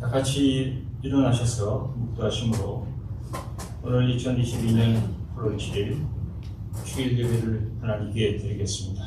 다 같이 일어나셔서 묵도하심으로 오늘 2022년 8월 7일 주일 예배를 하나님께 드리겠습니다.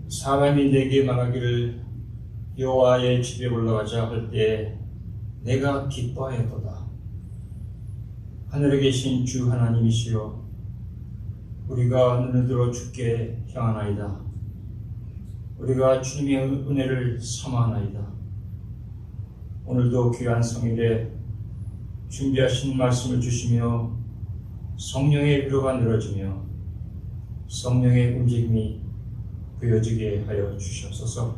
사람이 내게 말하기를 여호와의 집에 올라가자 할 때 내가 기뻐하였도다. 하늘에 계신 주 하나님이시여, 우리가 눈을 들어 주께 향하나이다. 우리가 주님의 은혜를 삼아하나이다. 오늘도 귀한 성일에 준비하신 말씀을 주시며 성령의 위로가 늘어지며 성령의 움직임이 보여지게 하여 주시옵소서.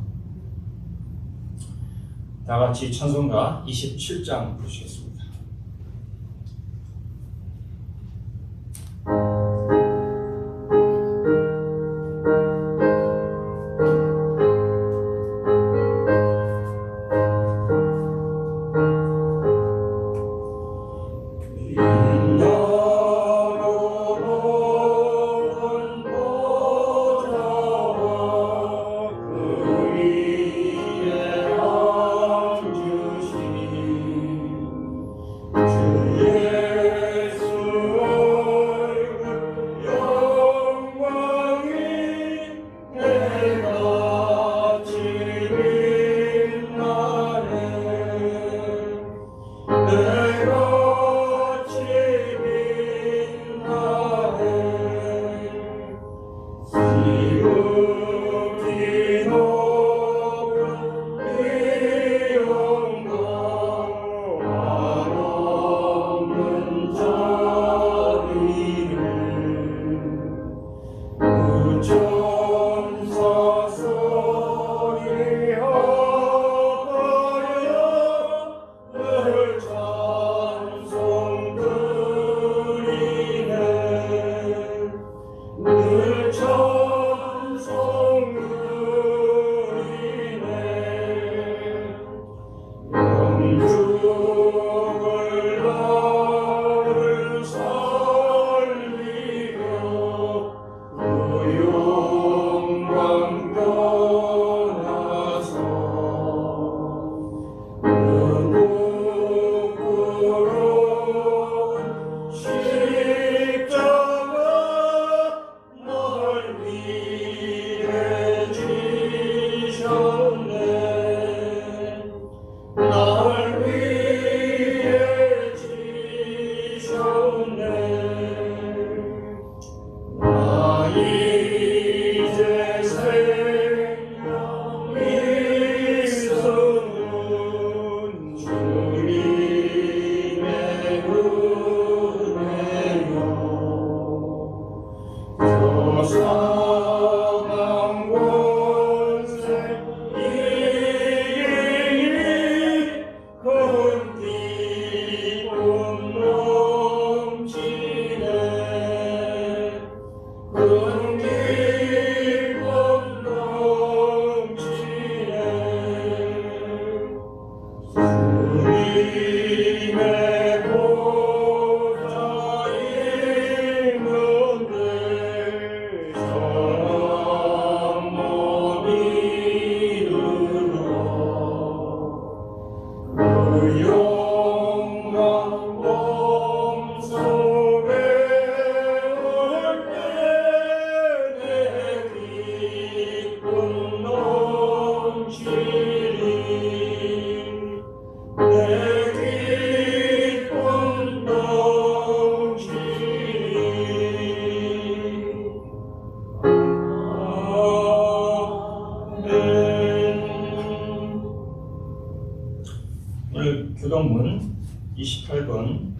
다 같이 찬송가 27장 부르시겠습니다. 오늘 교동문 28번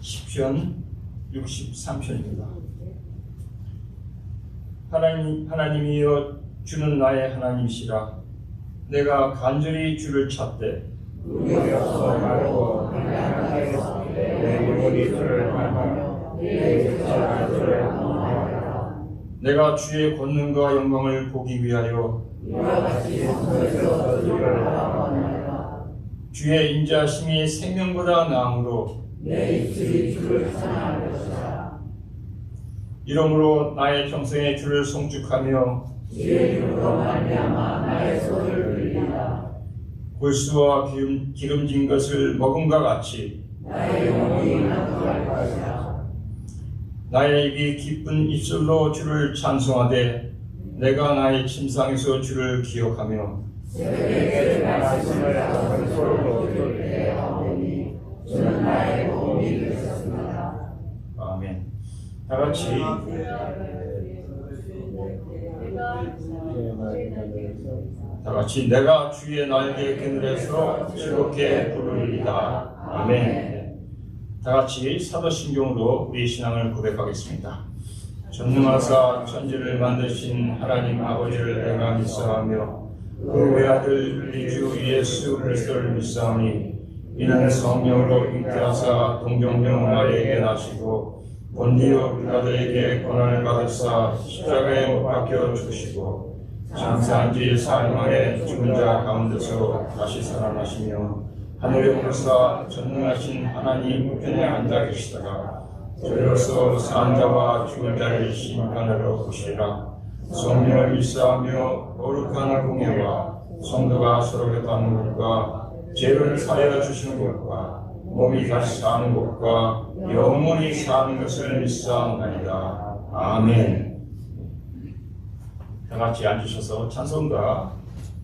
10편 63편입니다. 하나님이여 주는 나의 하나님이시라. 내가 간절히 주를 찾되 우리여서 말고 하나님께서 내 영혼이 주를 향하며 내 육체가 주를 악망하여라. 내가 주의 권능과 영광을 보기 위하여 이와 같이 성소에서 주를 바라보나이다. 주의 인자심이 생명보다 나음으로 내 입술이 주를 찬양할 것이다. 이러므로 나의 평생에 주를 송축하며 주의 이름으로 말미암아 나의 소를 들리리라. 골수와 기름진 것을 먹음과 같이 나의 영혼이 만족할 것이다. 나의 입이 기쁜 입술로 주를 찬송하되 내가 나의 침상에서 주를 기억하며 새벽에 말씀을 하던 소로 들을 때 하오니 주는 나의 도움이 되셨습니다. 아멘. 다 같이 내가 주의 날개 그늘에서 즐겁게 부르리이다. 아멘. 다 같이 사도신경으로 우리 신앙을 고백하겠습니다. 전능하사 천지를 만드신 하나님 아버지를 내가 믿사하며 그 외아들 우리 주 예수 그리스도를 믿사하니 이는 성령으로 잉태하사 동정녀 마리아에게 나시고 본디오 빌라도에게 고난을 받으사 십자가에 못 박혀 죽으시고 장사한 지 사흘 만에 죽은 자 가운데서 다시 살아나시며 하늘에 오르사 전능하신 하나님 우편에 앉아 계시다가 저리로서 산 자와 죽은 자를 심판하러 오시리라. 성령을 믿사하며 거룩한 공예와 성도가 서로 곁하는 것과 죄를 사하여 주시는 것과 몸이 다시 사는 것과 영원히 사는 것을 믿사옵나이다. 아멘. 다 같이 앉으셔서 찬송가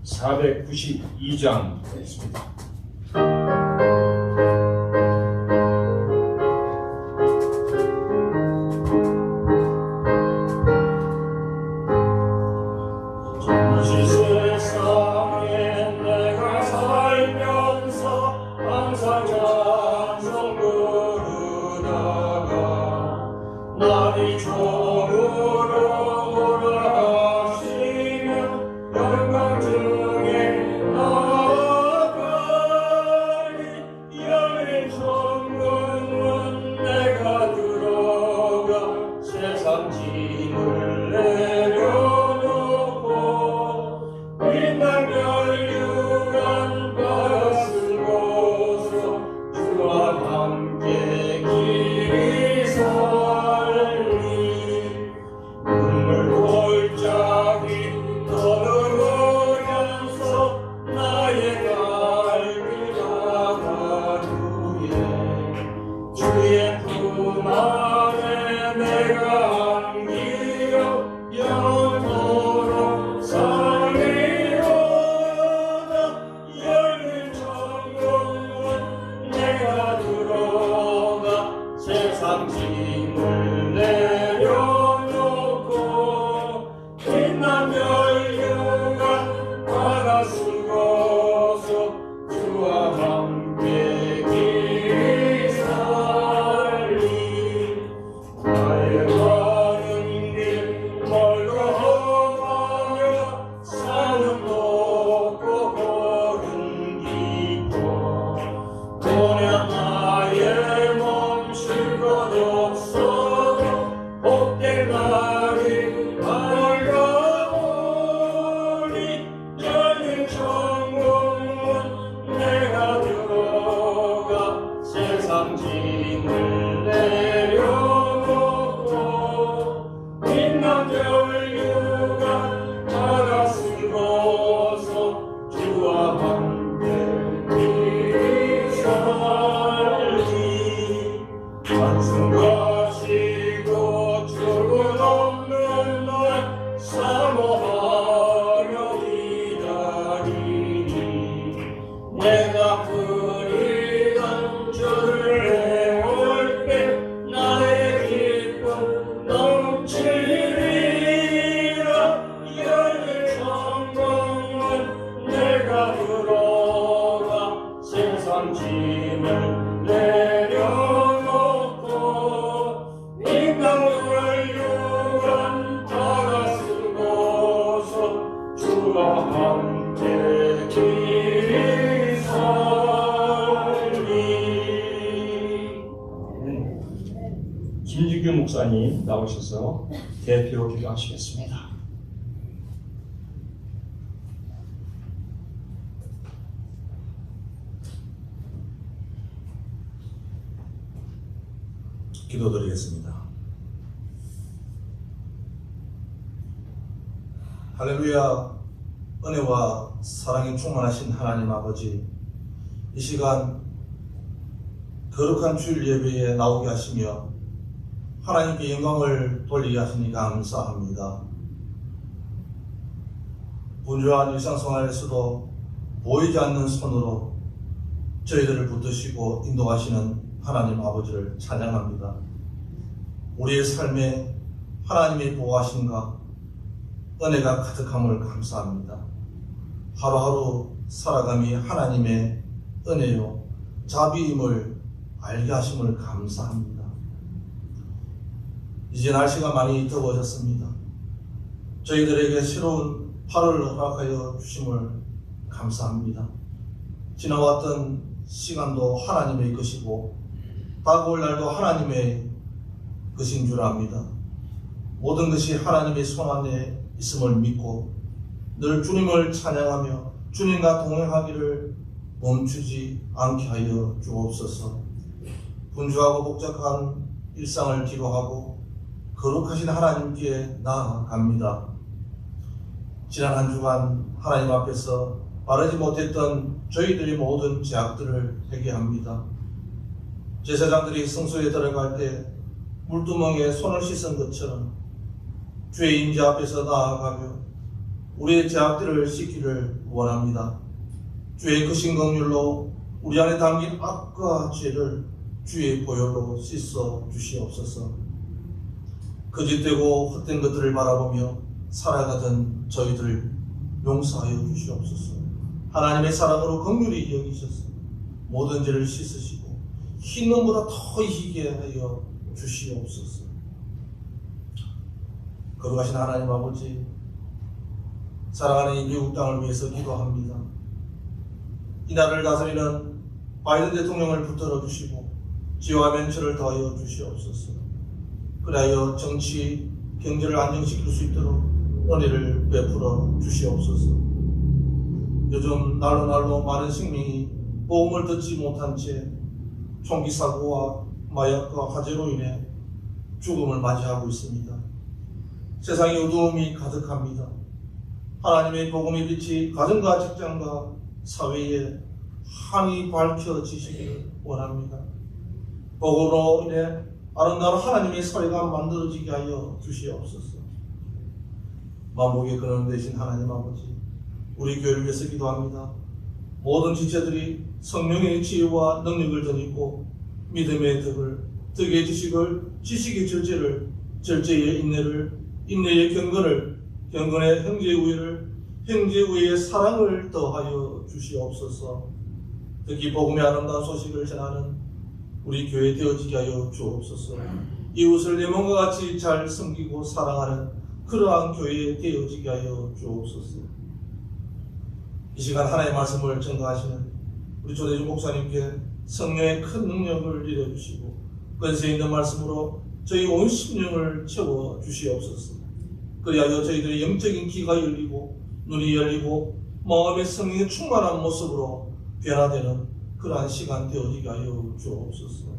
492장 되겠습니다. 목사님 나오셔서 대표 기도하시겠습니다. 기도드리겠습니다. 할렐루야. 은혜와 사랑이 충만하신 하나님 아버지, 이 시간 거룩한 주일 예배에 나오게 하시며 하나님께 영광을 돌리게 하시니 감사합니다. 분주한 일상생활에서도 보이지 않는 손으로 저희들을 붙드시고 인도하시는 하나님 아버지를 찬양합니다. 우리의 삶에 하나님의 보호하심과 은혜가 가득함을 감사합니다. 하루하루 살아감이 하나님의 은혜요 자비임을 알게 하심을 감사합니다. 이제 날씨가 많이 더워졌습니다. 저희들에게 새로운 8월을 허락하여 주심을 감사합니다. 지나왔던 시간도 하나님의 것이고 다가올 날도 하나님의 것인 줄 압니다. 모든 것이 하나님의 손 안에 있음을 믿고 늘 주님을 찬양하며 주님과 동행하기를 멈추지 않게 하여 주옵소서. 분주하고 복잡한 일상을 기도하고 거룩하신 하나님께 나아갑니다. 지난 한 주간 하나님 앞에서 바르지 못했던 저희들의 모든 죄악들을 회개합니다. 제사장들이 성소에 들어갈 때 물두멍에 손을 씻은 것처럼 주의 임재 앞에서 나아가며 우리의 죄악들을 씻기를 원합니다. 주의 크신 긍휼로 우리 안에 담긴 악과 죄를 주의 보혈로 씻어 주시옵소서. 거짓되고 헛된 것들을 바라보며 살아가던 저희들 용서하여 주시옵소서. 하나님의 사랑으로 긍휼히 여기셔서 모든 죄를 씻으시고 흰 눈보다 더 희게 하여 주시옵소서. 거룩하신 하나님 아버지, 사랑하는 이 미국 땅을 위해서 기도합니다. 이 나라를 다스리는 바이든 대통령을 붙들어 주시고 지혜와 면처를 더하여 주시옵소서. 그리하여 정치, 경제를 안정시킬 수 있도록 은혜를 베풀어 주시옵소서. 요즘 날로 많은 생명이 보험을 듣지 못한 채 총기 사고와 마약과 화재로 인해 죽음을 맞이하고 있습니다. 세상에 어두움이 가득합니다. 하나님의 복음의 빛이 가정과 직장과 사회에 환히 밝혀지시기를 원합니다. 복음으로 인해 아름다운 하나님의 사회가 만들어지게 하여 주시옵소서. 만복의 근원 되신 하나님 아버지, 우리 교회를 위해서 기도합니다. 모든 지체들이 성령의 지혜와 능력을 덧입고 믿음의 덕의 지식을, 지식의 절제를, 절제의 인내를, 인내의 경건을, 경건의 형제의 우애를, 형제의 우애의 사랑을 더하여 주시옵소서. 특히 복음의 아름다운 소식을 전하는 우리 교회 되어지게 하여 주옵소서. 이웃을 내 몸과 같이 잘 섬기고 사랑하는 그러한 교회 되어지게 하여 주옵소서. 이 시간 하나님의 말씀을 전가하시는 우리 조대중 목사님께 성령의 큰 능력을 내려주시고 권세 있는 말씀으로 저희 온 심령을 채워 주시옵소서. 그리하여 저희들의 영적인 귀가 열리고 눈이 열리고 마음의 성령의 충만한 모습으로 변화되는 그러한 시간 되어지게 하여 주옵소서.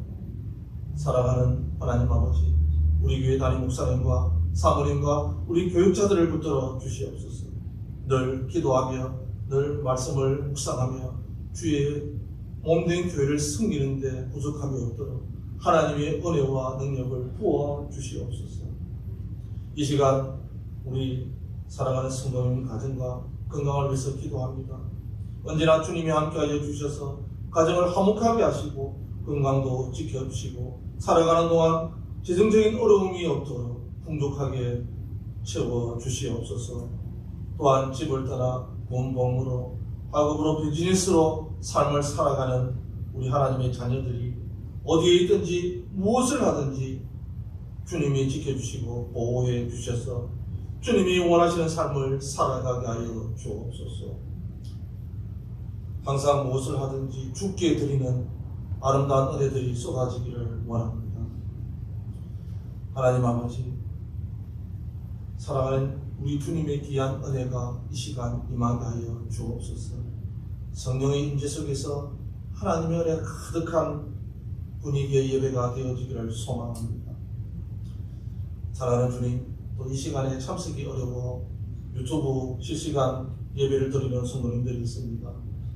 사랑하는 하나님 아버지, 우리 교회 담임 목사님과 사모님과 우리 교육자들을 붙들어 주시옵소서. 늘 기도하며 늘 말씀을 묵상하며 주의 몸된 교회를 섬기는 데 부족함이 없도록 하나님의 은혜와 능력을 부어 주시옵소서. 이 시간 우리 사랑하는 성도님 가정과 건강을 위해서 기도합니다. 언제나 주님이 함께하여 주셔서 가정을 화목하게 하시고 건강도 지켜주시고 살아가는 동안 재정적인 어려움이 없도록 풍족하게 채워주시옵소서. 또한 집을 떠나 공범으로 학업으로 비즈니스로 삶을 살아가는 우리 하나님의 자녀들이 어디에 있든지 무엇을 하든지 주님이 지켜주시고 보호해 주셔서 주님이 원하시는 삶을 살아가게 하여 주옵소서. 항상 무엇을 하든지 주께 드리는 아름다운 은혜들이 쏟아지기를 원합니다. 하나님 아버지, 사랑하는 우리 주님의 귀한 은혜가 이 시간 임하게 하여 주옵소서. 성령의 임재 속에서 하나님의 은혜 가득한 분위기의 예배가 되어지기를 소망합니다. 사랑하는 주님, 또 이 시간에 참석이 어려워 유튜브 실시간 예배를 드리는 성도님들이 있습니다.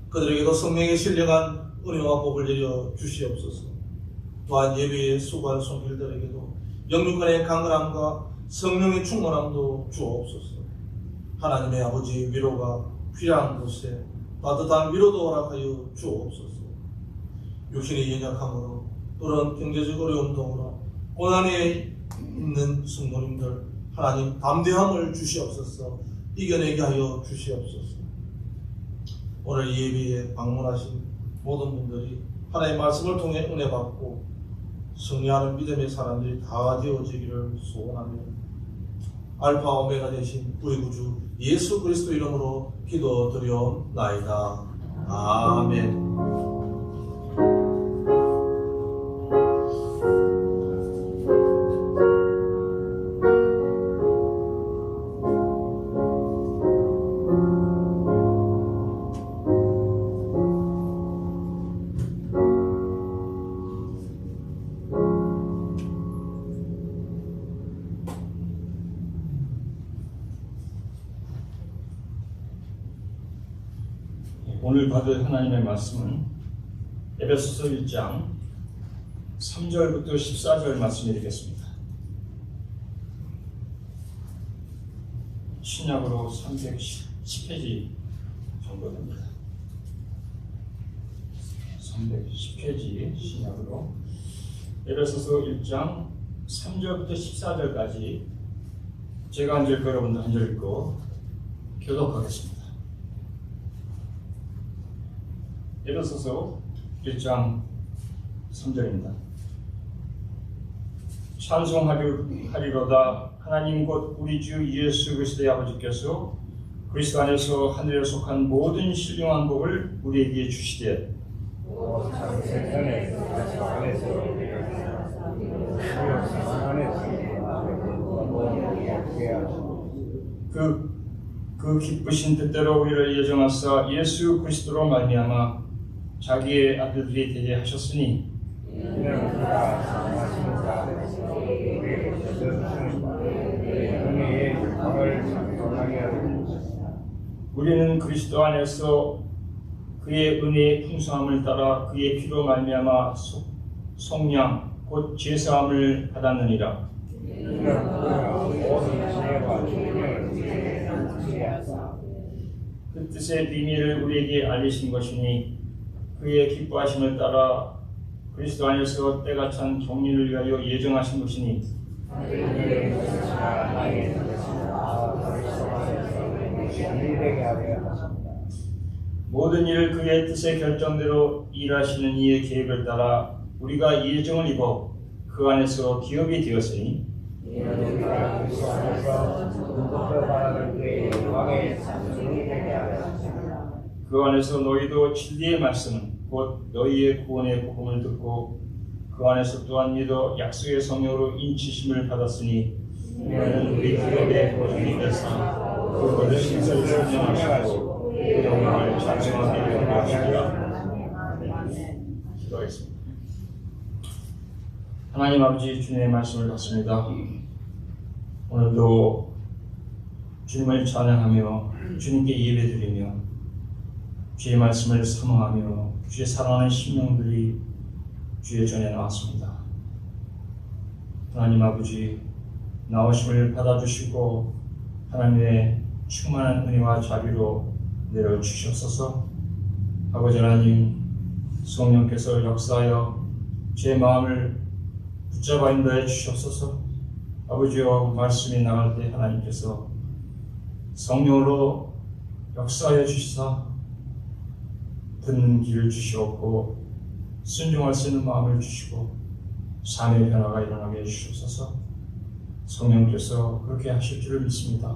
그들에게도 성령의 신령한 은혜와 복을 내려 주시옵소서. 또한 예배에 수고한 손길들에게도 영육간의 강건함과 성령의 충만함도 주옵소서. 하나님의 아버지 위로가 필요한 곳에 따뜻한 위로도 허락하여 주옵소서. 육신의 연약함으로 또는 경제적 어려움으로 고난에 있는 성도님들 하나님 담대함을 주시옵소서. 이겨내게 하여 주시옵소서. 오늘 예배에 방문하신 모든 분들이 하나님의 말씀을 통해 은혜 받고 승리하는 믿음의 사람들이 다 되어지기를 소원하며 알파 오메가 되신 우리 구주 예수 그리스도 이름으로 기도드려옵나이다. 아멘. 오늘 받을 하나님의 말씀은 에베소서 1장 3절부터 14절 말씀이 되겠습니다. 신약으로 310페이지 정도 됩니다. 310페이지 신약으로 에베소서 1장 3절부터 14절까지 제가 한 절 읽고 여러분도 한 절 읽고 교독하겠습니다. 에베소서 1장 3절입니다. 찬송하리로다 하나님 곧 우리 주 예수 그리스도의 아버지께서 그리스도 안에서 하늘에 속한 모든 신령한 복을 우리에게 주시되 그 기쁘신 뜻대로 우리를 예정하사 예수 그리스도로 말미암아 자기의 아들들이 되게 하셨으니 우리는 그리스도 안에서 그의 은혜의 풍성함을 따라 그의 피로 말미암아 속량 곧 제사함을 받았느니라. 그 뜻의 비밀을 우리에게 알리신 것이니 그의 기뻐하심을 따라 그리스도 안에서 때가 찬 종리를 위하여 예정하신 것이니 모든 일을 그의 뜻의 결정대로 일하시는 이의 계획을 따라 우리가 예정을 입어 그 안에서 기업이 되었으니 그 안에서 너희도 진리의 말씀은 곧 너희의 구원의 복음을 듣고 그 안에서 또한 믿어 약속의 성령으로 인치심을 받았으니 너희는 우리 기업의 보증이 되사 그것을 신설을 설명하시고 그 영광을 찬송하게 하시리라. 기도하겠습니다. 하나님 아버지 주님의 말씀을 받습니다. 오늘도 주님을 찬양하며 주님께 예배드리며 주의 말씀을 사모하며 주의 사랑하는 심령들이 주의 전에 나왔습니다. 하나님 아버지 나오심을 받아주시고 하나님의 충만한 은혜와 자비로 내려주시옵소서. 아버지 하나님 성령께서 역사하여 제 마음을 붙잡아 인도해 주시옵소서. 아버지여 말씀이 나갈 때 하나님께서 성령으로 역사하여 주시사 듣는 길을 주시옵고 순종할 수 있는 마음을 주시고 삶의 변화가 일어나게 해주시옵소서. 성령께서 그렇게 하실 줄을 믿습니다.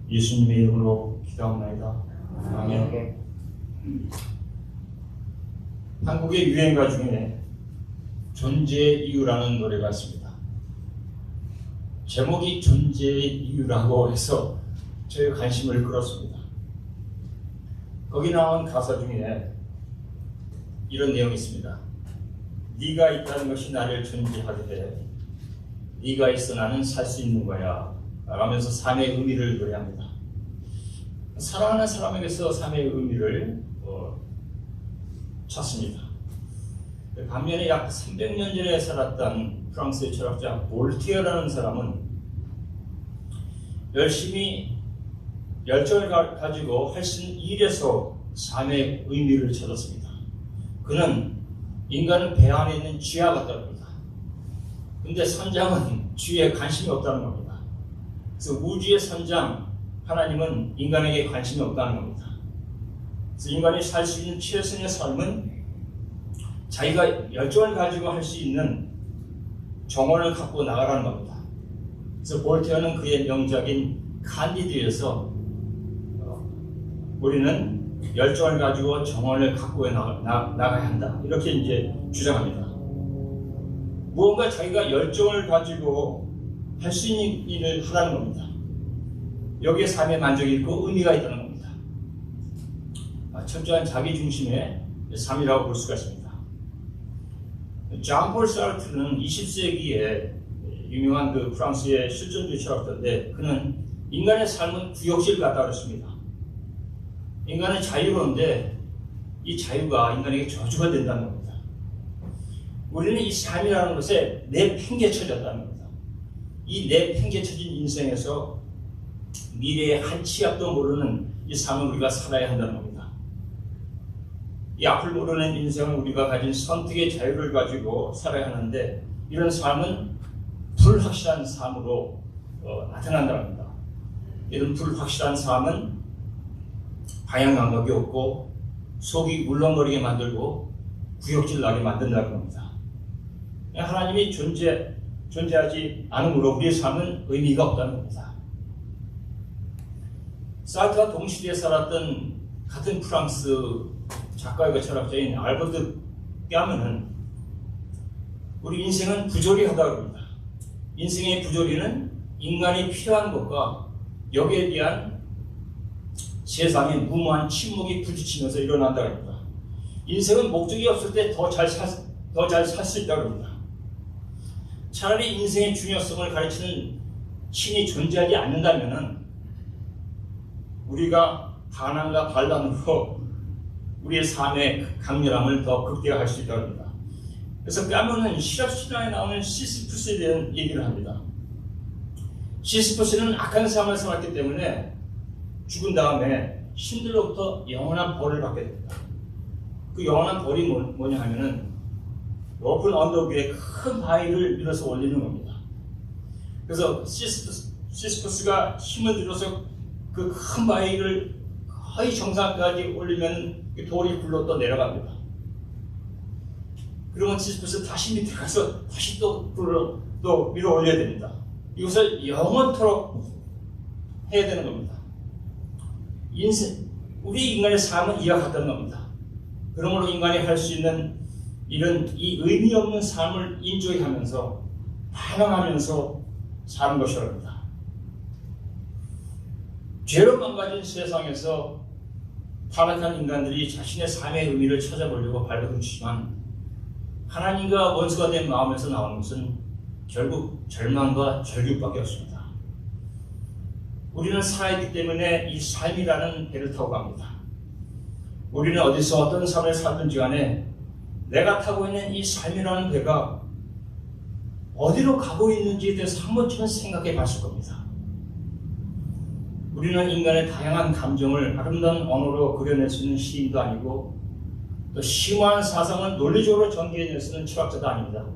예수님의 이름으로 기도합니다. 아멘. 한국의 유행가 중에 존재의 이유라는 노래가 있습니다. 제목이 존재의 이유라고 해서 저의 관심을 끌었습니다. 거기 나온 가사 중에 이런 내용이 있습니다. 네가 있다는 것이 나를 존재하게 해. 네가 있어 나는 살 수 있는 거야. 라면서 삶의 의미를 노래합니다. 사랑하는 사람에게서 삶의 의미를 찾습니다. 반면에 약 300년 전에 살았던 프랑스의 철학자 볼테어라는 사람은 열심히 열정을 가지고 할 수 있는 일에서 삶의 의미를 찾았습니다. 그는 인간은 배 안에 있는 쥐와 같다고 합니다. 근데 선장은 쥐에 관심이 없다는 겁니다. 그래서 우주의 선장 하나님은 인간에게 관심이 없다는 겁니다. 그래서 인간이 살 수 있는 최선의 삶은 자기가 열정을 가지고 할 수 있는 정원을 갖고 나가라는 겁니다. 그래서 볼테어는 그의 명작인 칸디드에서 우리는 열정을 가지고 정원을 갖고 나가야 한다. 이렇게 이제 주장합니다. 무언가 자기가 열정을 가지고 할 수 있는 일을 하라는 겁니다. 여기에 삶의 만족이 있고 의미가 있다는 겁니다. 철저한 자기 중심의 삶이라고 볼 수가 있습니다. 장폴 사르트르는 20세기에 유명한 그 프랑스의 실존주의 철학자인데 그는 인간의 삶은 구역질 같다고 했습니다. 인간은 자유로운데 이 자유가 인간에게 저주가 된다는 겁니다. 우리는 이 삶이라는 것에 내팽개쳐졌다는 겁니다. 이 내팽개쳐진 인생에서 미래의 한 치 앞도 모르는 이 삶을 우리가 살아야 한다는 겁니다. 이 앞을 모르는 인생은 우리가 가진 선택의 자유를 가지고 살아야 하는데 이런 삶은 불확실한 삶으로 나타난다는 겁니다. 이런 불확실한 삶은 방향 감각이 없고 속이 울렁거리게 만들고 구역질 나게 만든다는 겁니다. 하나님이 존재하지 않으므로 우리의 삶은 의미가 없다는 겁니다. 사르트와 동시대에 살았던 같은 프랑스 작가이고 철학자인 알버트 까뮈는 우리 인생은 부조리하다고 합니다. 인생의 부조리는 인간이 필요한 것과 여기에 대한 세상의 무모한 침묵이 부딪히면서 일어난다고 합니다. 인생은 목적이 없을 때 더 잘 살 수 있다고 합니다. 차라리 인생의 중요성을 가르치는 신이 존재하지 않는다면 우리가 반항과 반란으로 우리의 삶의 강렬함을 더 극대화할 수 있다고 합니다. 그래서 까뮈는 실업 신화에 나오는 시시푸스에 대한 얘기를 합니다. 시시푸스는 악한 삶을 살았기 때문에 죽은 다음에 신들로부터 영원한 벌을 받게 됩니다. 그 영원한 벌이 뭐냐 하면은 높은 언덕 위에 큰 바위를 밀어서 올리는 겁니다. 그래서 시시푸스가 힘을 들여서 그 큰 바위를 거의 정상까지 올리면 돌이 굴러 또 내려갑니다. 그러면 시시푸스 다시 밑에 가서 다시 또 밀어 올려야 됩니다. 이것을 영원토록 해야 되는 겁니다. 우리 인간의 삶은 이와 같다는 겁니다. 그러므로 인간이 할 수 있는 이 의미 없는 삶을 인조이하면서 반항하면서 사는 것이랍니다. 죄로 망가진 세상에서 타락한 인간들이 자신의 삶의 의미를 찾아보려고 발버둥치지만 하나님과 원수가 된 마음에서 나오는 것은 결국 절망과 절규밖에 없습니다. 우리는 살아있기 때문에 이 삶이라는 배를 타고 갑니다. 우리는 어디서 어떤 삶을 살든지 간에 내가 타고 있는 이 삶이라는 배가 어디로 가고 있는지에 대해서 한 번쯤은 생각해 봤을 겁니다. 우리는 인간의 다양한 감정을 아름다운 언어로 그려낼 수 있는 시인도 아니고 또 심오한 사상을 논리적으로 전개해낼 수 있는 철학자도 아닙니다.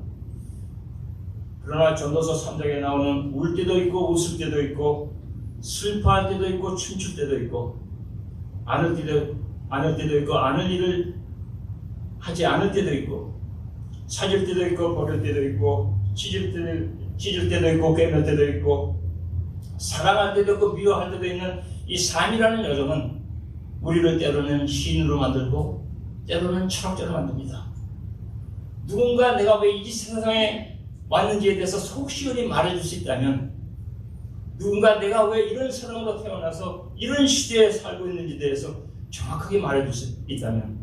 그러나 전도서 3장에 나오는 울 때도 있고 웃을 때도 있고 슬퍼할 때도 있고 춤출 때도 있고 안을 때도 있고 아는 일을 하지 않을 때도 있고 찾을 때도 있고 버릴 때도 있고 찢을 때도 있고 꿰맬 때도 있고 사랑할 때도 있고 미워할 때도 있는 이 삶이라는 여정은 우리를 때로는 시인으로 만들고 때로는 철학자로 만듭니다. 누군가 내가 왜 이 세상에 왔는지에 대해서 속시원히 말해줄 수 있다면 누군가 내가 왜 이런 사람으로 태어나서 이런 시대에 살고 있는지에 대해서 정확하게 말해줄 수 있다면,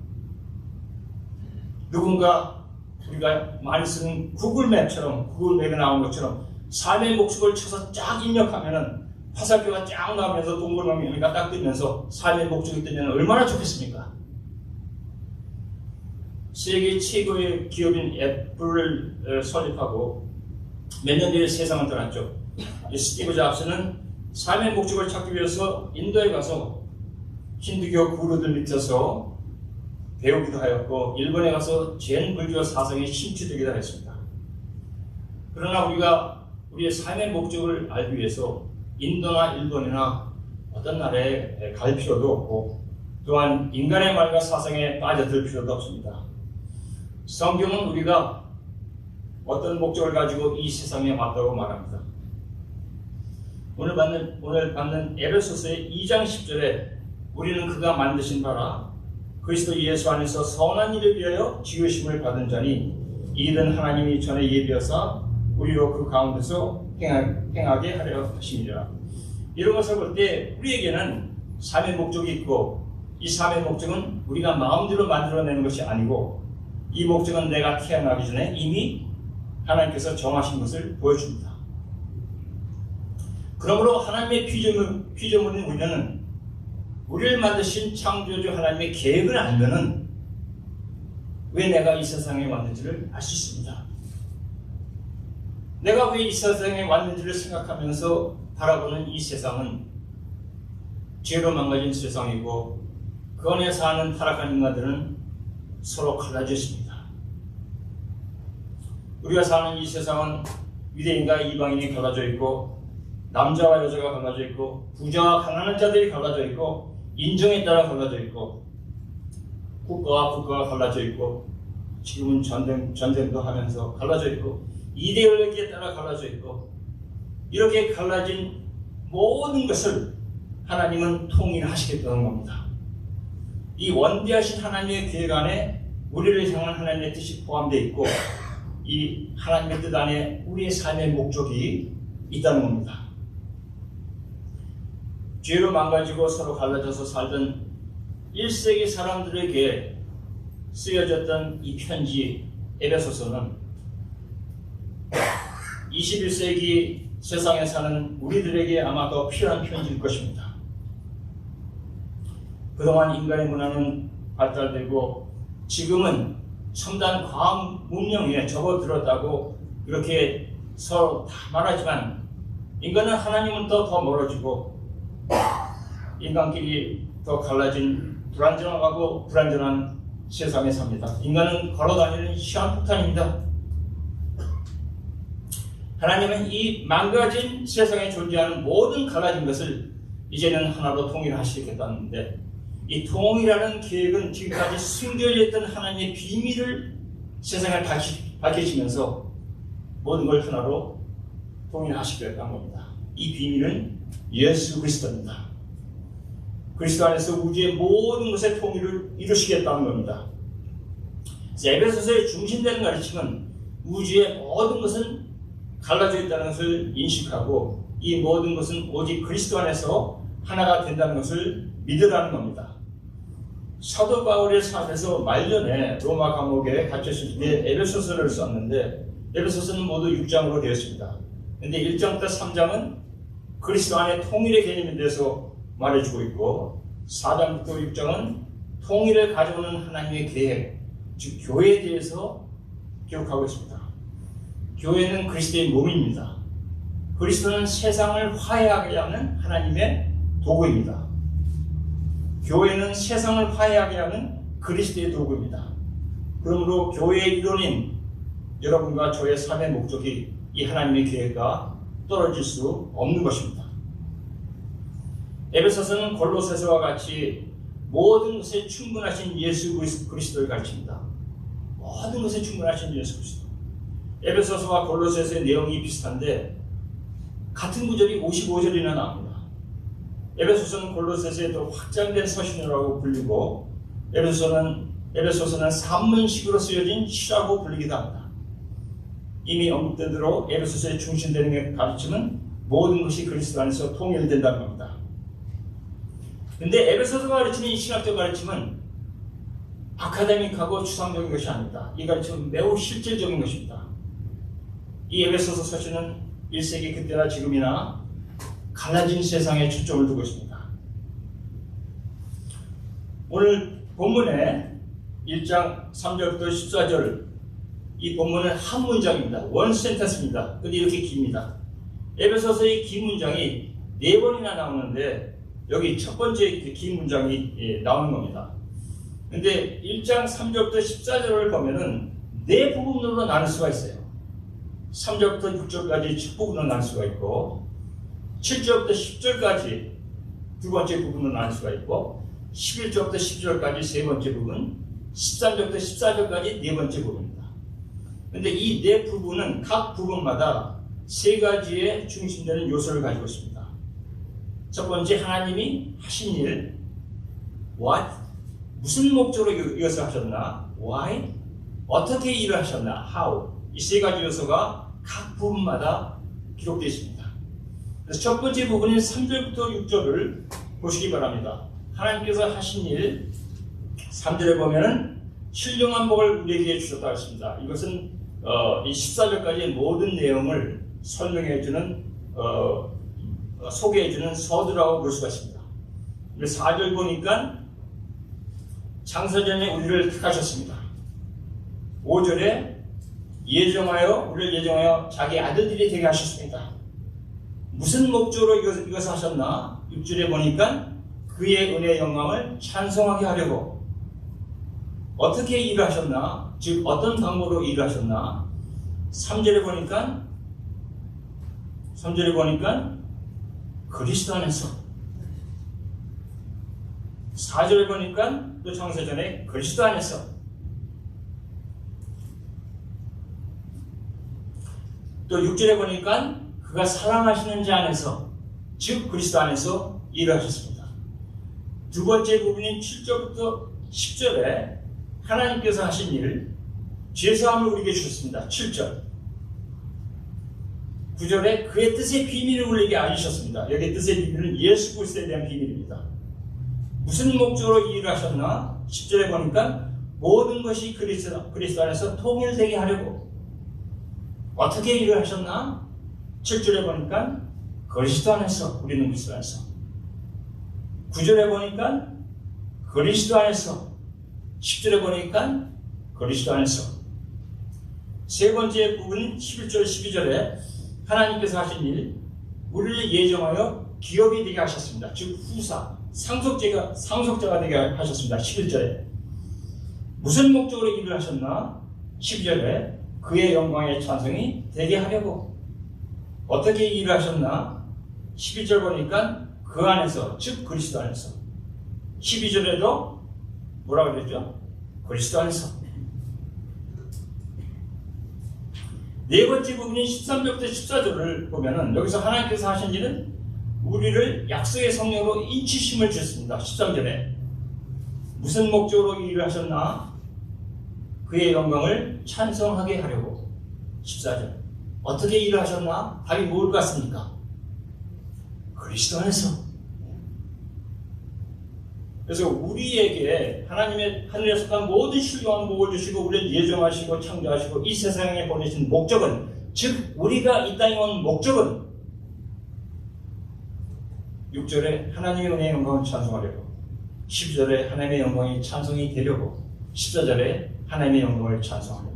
누군가 우리가 많이 쓰는 구글맵에 나온 것처럼 삶의 목적을 쳐서 쫙 입력하면은 화살표가 쫙 나오면서 동그라미가 딱 뜨면서 삶의 목적이 뜨면 얼마나 좋겠습니까? 세계 최고의 기업인 애플을 설립하고 몇 년 뒤에 세상을 떠났죠. 스티브 잡스는 삶의 목적을 찾기 위해서 인도에 가서 힌두교 구루들 밑에서 배우기도 하였고, 일본에 가서 젠 불교 사상에 심취되기도 했습니다. 그러나 우리가 우리의 삶의 목적을 알기 위해서 인도나 일본이나 어떤 나라에 갈 필요도 없고, 또한 인간의 말과 사상에 빠져들 필요도 없습니다. 성경은 우리가 어떤 목적을 가지고 이 세상에 왔다고 말합니다. 오늘 받는 에베소서의 2장 10절에 우리는 그가 만드신 바라 그리스도 예수 안에서 선한 일을 위하여 지으심을 받은 자니 이 일은 하나님이 전에 예비하사 우리로 그 가운데서 행하게 하려 하심이라. 이런 것을 볼 때 우리에게는 삶의 목적이 있고, 이 삶의 목적은 우리가 마음대로 만들어내는 것이 아니고, 이 목적은 내가 태어나기 전에 이미 하나님께서 정하신 것을 보여줍니다. 그러므로 하나님의 피조물인 우리는 우리를 만드신 창조주 하나님의 계획을 알면은 왜 내가 이 세상에 왔는지를 알 수 있습니다. 내가 왜 이 세상에 왔는지를 생각하면서 바라보는 이 세상은 죄로 망가진 세상이고, 그 안에 사는 타락한 인간들은 서로 갈라져 있습니다. 우리가 사는 이 세상은 유대인과 이방인이 갈라져 있고, 남자와 여자가 갈라져 있고, 부자와 가난한 자들이 갈라져 있고, 인종에 따라 갈라져 있고, 국가가 갈라져 있고, 지금은 전쟁도 하면서 갈라져 있고, 이데올로기에 따라 갈라져 있고, 이렇게 갈라진 모든 것을 하나님은 통일하시겠다는 겁니다. 이 원대하신 하나님의 계획 안에 우리를 향한 하나님의 뜻이 포함되어 있고, 이 하나님의 뜻 안에 우리의 삶의 목적이 있다는 겁니다. 죄로 망가지고 서로 갈라져서 살던 1세기 사람들에게 쓰여졌던 이 편지 에베소서는 21세기 세상에 사는 우리들에게 아마 더 필요한 편지일 것입니다. 그동안 인간의 문화는 발달되고 지금은 첨단 과학 문명에 접어들었다고 이렇게 서로 다 말하지만, 인간은 하나님은 더 멀어지고 인간끼리 더 갈라진 불안정하고 불안전한 세상에 삽니다. 인간은 걸어다니는 시한폭탄입니다. 하나님은 이 망가진 세상에 존재하는 모든 갈라진 것을 이제는 하나로 통일하시겠다는데, 이 통일하는 계획은 지금까지 숨겨져 있던 하나님의 비밀을 세상에 밝히시면서 모든 걸 하나로 통일하시겠다는 겁니다. 이 비밀은 예수 그리스도입니다. 그리스도 안에서 우주의 모든 것의 통일을 이루시겠다는 겁니다. 에베소서의 중심되는 가르침은 우주의 모든 것은 갈라져 있다는 것을 인식하고, 이 모든 것은 오직 그리스도 안에서 하나가 된다는 것을 믿으라는 겁니다. 사도 바울의 삶에서 말년에 로마 감옥에 갇혔을 때 에베소서를 썼는데, 에베소서는 모두 6장으로 되었습니다. 그런데 1장부터 3장은 그리스도 안에 통일의 개념에 대해서 말해주고 있고, 4장부터 6장은 통일을 가져오는 하나님의 계획, 즉 교회에 대해서 기록하고 있습니다. 교회는 그리스도의 몸입니다. 그리스도는 세상을 화해하게 하는 하나님의 도구입니다. 교회는 세상을 화해하게 하는 그리스도의 도구입니다. 그러므로 교회의 이론인 여러분과 저의 삶의 목적이 이 하나님의 계획과 떨어질 수 없는 것입니다. 에베소서는 골로새서와 같이 모든 것에 충분하신 예수 그리스도를 가르칩니다. 모든 것에 충분하신 예수 그리스도. 에베소서와 골로새서의 내용이 비슷한데 같은 구절이 55절이나 나옵니다. 에베소서는 골로새서의 더 확장된 서신이라고 불리고, 에베소서는 산문식으로 쓰여진 시라고 불리기도 합니다. 이미 언급된 대로 에베소서의 중심되는 가르침은 모든 것이 그리스도 안에서 통일된다는 겁니다. 근데 에베소서가 가르치는 이 신학적 가르침은 아카데믹하고 추상적인 것이 아닙니다. 이 가르침은 매우 실질적인 것입니다. 이 에베소서 서신은 1세기 그때나 지금이나 갈라진 세상에 초점을 두고 있습니다. 오늘 본문에 1장 3절부터 14절 이 본문은 한 문장입니다. 원 센텐스입니다. 근데 이렇게 깁니다. 에베소서의 긴 문장이 4번이나 나오는데 여기 첫 번째 긴 문장이 나오는 겁니다. 근데 1장 3절부터 14절을 보면은 4부분으로 나눌 수가 있어요. 3절부터 6절까지 첫 부분으로 나눌 수가 있고 7절부터 10절까지 두 번째 부분으로 나눌 수가 있고 11절부터 12절까지 세 번째 부분, 13절부터 14절까지 네 번째 부분입니다. 그런데 이 네 부분은 각 부분마다 세 가지의 중심되는 요소를 가지고 있습니다. 첫 번째, 하나님이 하신 일, what, 무슨 목적으로 이것을 하셨나, why, 어떻게 일을 하셨나, how, 이 세 가지 요소가 각 부분마다 기록되어 있습니다. 그래서 첫 번째 부분인 3절부터 6절을 보시기 바랍니다. 하나님께서 하신 일 3절에 보면은 신령한 복을 우리에게 주셨다고 했습니다. 이것은 이 14절까지의 모든 내용을 설명해주는 소개해주는 서두라고 볼 수가 있습니다. 4절 보니까 창세전에 우리를 택하셨습니다. 5절에 우리를 예정하여 자기 아들들이 되게 하셨습니다. 무슨 목적으로 이것을 하셨나? 6절에 보니까 그의 은혜의 영광을 찬송하게 하려고. 어떻게 일을 하셨나? 즉 어떤 방법으로 일을 하셨나? 3절에 보니까 그리스도 안에서. 4절에 보니까 또 창세전에 그리스도 안에서. 또 6절에 보니까 그가 사랑하시는 자 안에서, 즉 그리스도 안에서 일을 하셨습니다. 두 번째 부분인 7절부터 10절에 하나님께서 하신 일, 죄사함을 우리에게 주셨습니다. 7절. 9절에 그의 뜻의 비밀을 우리에게 알리셨습니다. 여기 뜻의 비밀은 예수 그리스도에 대한 비밀입니다. 무슨 목적으로 일을 하셨나? 10절에 보니까 모든 것이 그리스도 안에서 통일되게 하려고. 어떻게 일을 하셨나? 7절에 보니까 그리스도 안에서, 우리는 그리스도 안에서. 9절에 보니까 그리스도 안에서, 10절에 보니까 그리스도 안에서. 세 번째 부분은 11절, 12절에 하나님께서 하신 일, 우리를 예정하여 기업이 되게 하셨습니다. 즉 후사, 상속자가 되게 하셨습니다. 11절에. 무슨 목적으로 일을 하셨나? 12절에 그의 영광의 찬송이 되게 하려고. 어떻게 일을 하셨나? 11절 보니까 그 안에서, 즉 그리스도 안에서. 12절에도 뭐라고 그랬죠? 그리스도 안에서. 네 번째 부분인 13절부터 14절을 보면은 여기서 하나님께서 하신 일은 우리를 약속의 성령으로 인치심을 주셨습니다. 13절에 무슨 목적으로 일을 하셨나? 그의 영광을 찬송하게 하려고. 14절 어떻게 일을 하셨나? 답이 뭘 같습니까? 그리스도 안에서. 그래서 우리에게 하나님의 하늘에 속한 모든 신령한 복을 주시고 우리를 예정하시고 창조하시고 이 세상에 보내신 목적은, 즉 우리가 이 땅에 온 목적은 6절에 하나님의 은혜의 영광을 찬송하려고, 12절에 하나님의 영광이 찬송이 되려고, 14절에 하나님의 영광을 찬송하려고.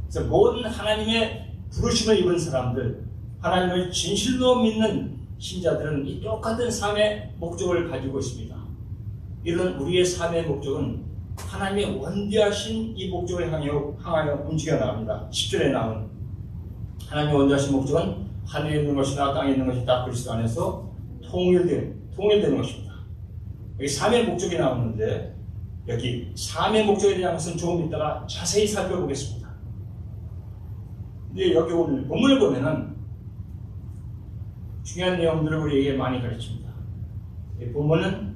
그래서 모든 하나님의 부르심을 입은 사람들, 하나님을 진실로 믿는 신자들은 이 똑같은 삶의 목적을 가지고 있습니다. 이런 우리의 삶의 목적은 하나님의 원대하신 이 목적을 향하여 움직여 나갑니다. 10절에 나온 하나님의 원대하신 목적은 하늘에 있는 것이나 땅에 있는 것이 다 그리스도 안에서 통일되는 것입니다. 여기 삶의 목적이 나오는데 여기 삶의 목적에 대한 것은 조금 이따가 자세히 살펴보겠습니다. 근데 여기 오늘 본문을 보면은 중요한 내용들을 우리에게 많이 가르칩니다. 이 본문은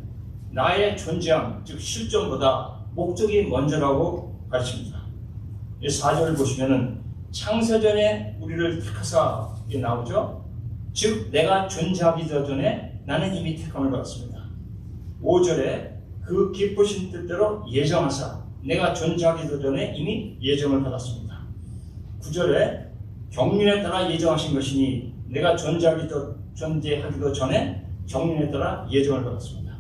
나의 존재함, 즉 실존보다 목적이 먼저라고 가르칩니다. 4절을 보시면은 창세전에 우리를 택하사 나오죠. 즉 내가 존재하기 전에 나는 이미 택함을 받았습니다. 5절에 그 기쁘신 뜻대로 예정하사 내가 존재하기도 전에 이미 예정을 받았습니다. 9절에 경륜에 따라 예정하신 것이니 내가 존재하기도 전에 경륜에 따라 예정을 받았습니다.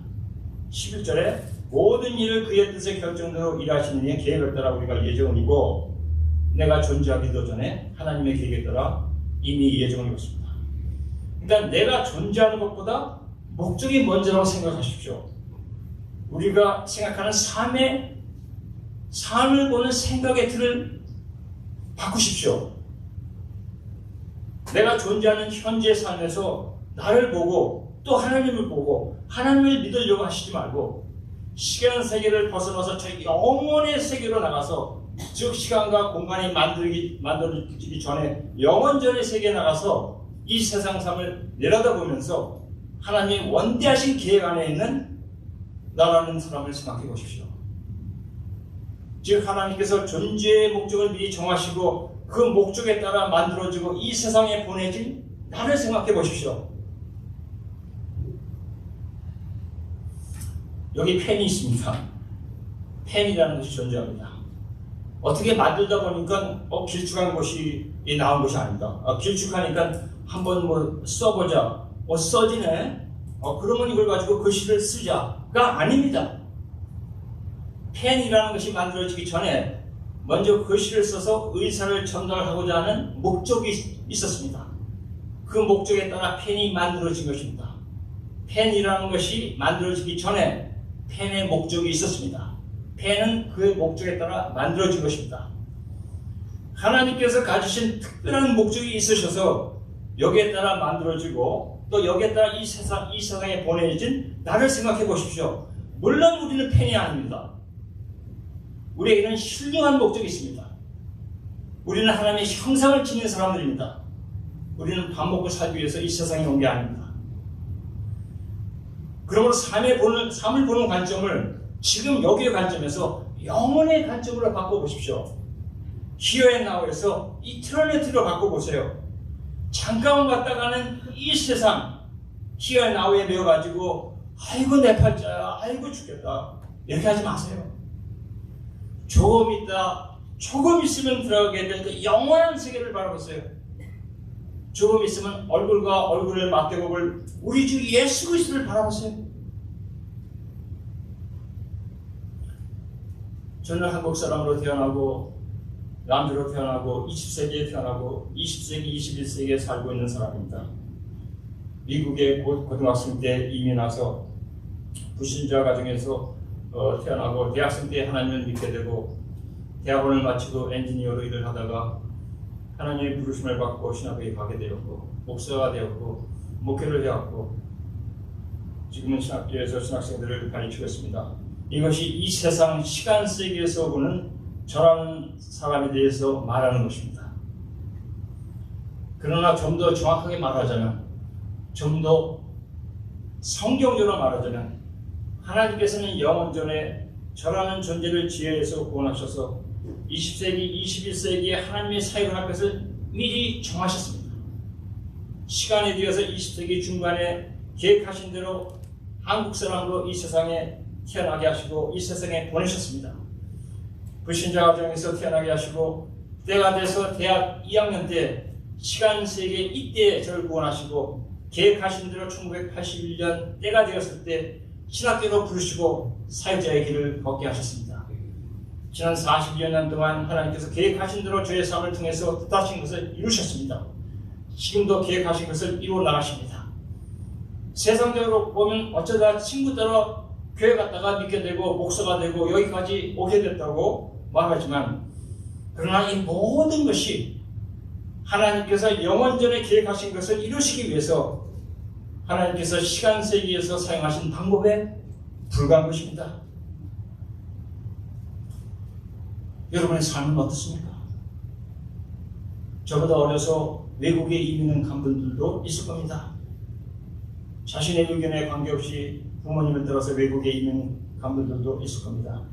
11절에 모든 일을 그의 뜻의 결정대로 일하시는 이의 계획을 따라 우리가 예정을 이고 내가 존재하기도 전에 하나님의 계획에 따라 이미 예정을 이뤘습니다. 그러니까 내가 존재하는 것보다 목적이 먼저라고 생각하십시오. 우리가 생각하는 삶을 보는 생각의 틀을 바꾸십시오. 내가 존재하는 현재의 삶에서 나를 보고 또 하나님을 보고 하나님을 믿으려고 하시지 말고 시간 세계를 벗어나서 저 영혼의 세계로 나가서 즉 시간과 공간이 만들어지기 전에 영원전의 세계에 나가서 이 세상 삶을 내려다보면서 하나님의 원대하신 계획 안에 있는 나라는 사람을 생각해 보십시오. 즉 하나님께서 존재의 목적을 미리 정하시고 그 목적에 따라 만들어지고 이 세상에 보내진 나를 생각해 보십시오. 여기 펜이 있습니다. 펜이라는 것이 존재합니다. 어떻게 만들다 보니까 길쭉한 것이 나온 것이 아니다. 길쭉하니까 한번 뭐 써보자. 써지네. 그러면 이걸 가지고 글씨를 쓰자가 아닙니다. 펜이라는 것이 만들어지기 전에 먼저 글씨를 써서 의사를 전달하고자 하는 목적이 있었습니다. 그 목적에 따라 펜이 만들어진 것입니다. 펜이라는 것이 만들어지기 전에 펜의 목적이 있었습니다. 펜은 그의 목적에 따라 만들어진 것입니다. 하나님께서 가지신 특별한 목적이 있으셔서 여기에 따라 만들어지고 또 여기에 따라 이 세상에 보내진 나를 생각해 보십시오. 물론 우리는 펜이 아닙니다. 우리에게는 훌륭한 목적이 있습니다. 우리는 하나님의 형상을 지닌 사람들입니다. 우리는 밥 먹고 살기 위해서 이 세상에 온 게 아닙니다. 그러므로 삶을 보는 관점을 지금 여기의 관점에서 영혼의 관점으로 바꿔보십시오. Here and Now에서 이터니티로 바꿔보세요. 잠깐 갔다가는 이 세상 Here and Now에 매여가지고 아이고 내 팔자야 아이고 죽겠다 이렇게 하지 마세요. 조금 있으면 들어가게 될 그 영원한 세계를 바라보세요. 조금 있으면 얼굴과 얼굴을 맞대고 볼 우리 주 예수 그리스도를 바라보세요. 저는 한국 사람으로 태어나고 남주로 태어나고 20세기에 태어나고 20세기, 21세기에 살고 있는 사람입니다. 미국에 고등학생 때 이민 와서 불신자 가정에서 태어나고 대학생 때 하나님을 믿게 되고 대학원을 마치고 엔지니어로 일을 하다가 하나님의 부르심을 받고 신학교에 가게 되었고 목사가 되었고 목회를 해왔고 지금은 신학교에서 신학생들을 가르치고 있습니다. 이것이 이 세상 시간 세계에서 보는 저라는 사람에 대해서 말하는 것입니다. 그러나 좀 더 정확하게 말하자면 좀 더 성경적으로 말하자면 하나님께서는 영원전에 저라는 존재를 지혜에서 구원하셔서 20세기, 21세기에 하나님의 사역을 할 것을 미리 정하셨습니다. 시간에 뒤어서 20세기 중반에 계획하신 대로 한국 사람으로 이 세상에 태어나게 하시고 이 세상에 보내셨습니다. 불신자 가정에서 태어나게 하시고 때가 돼서 대학 2학년 때 시간 세계 이때에 저를 구원하시고 계획하신 대로 1981년 때가 되었을 때 신학교로 부르시고 사역자의 길을 걷게 하셨습니다. 지난 40여 년 동안 하나님께서 계획하신 대로 저의 삶을 통해서 뜻하신 것을 이루셨습니다. 지금도 계획하신 것을 이루어 나가십니다. 세상적으로 보면 어쩌다 친구 따라 교회 갔다가 믿게 되고 목사가 되고 여기까지 오게 됐다고 말하지만 그러나 이 모든 것이 하나님께서 영원전에 계획하신 것을 이루시기 위해서 하나님께서 시간 세계에서 사용하신 방법에 불과한 것입니다. 여러분의 삶은 어떻습니까? 저보다 어려서 외국에 이민을 간 분들도 있을 겁니다. 자신의 의견에 관계없이 부모님을 따라서 외국에 이민 간 분들도 있을 겁니다.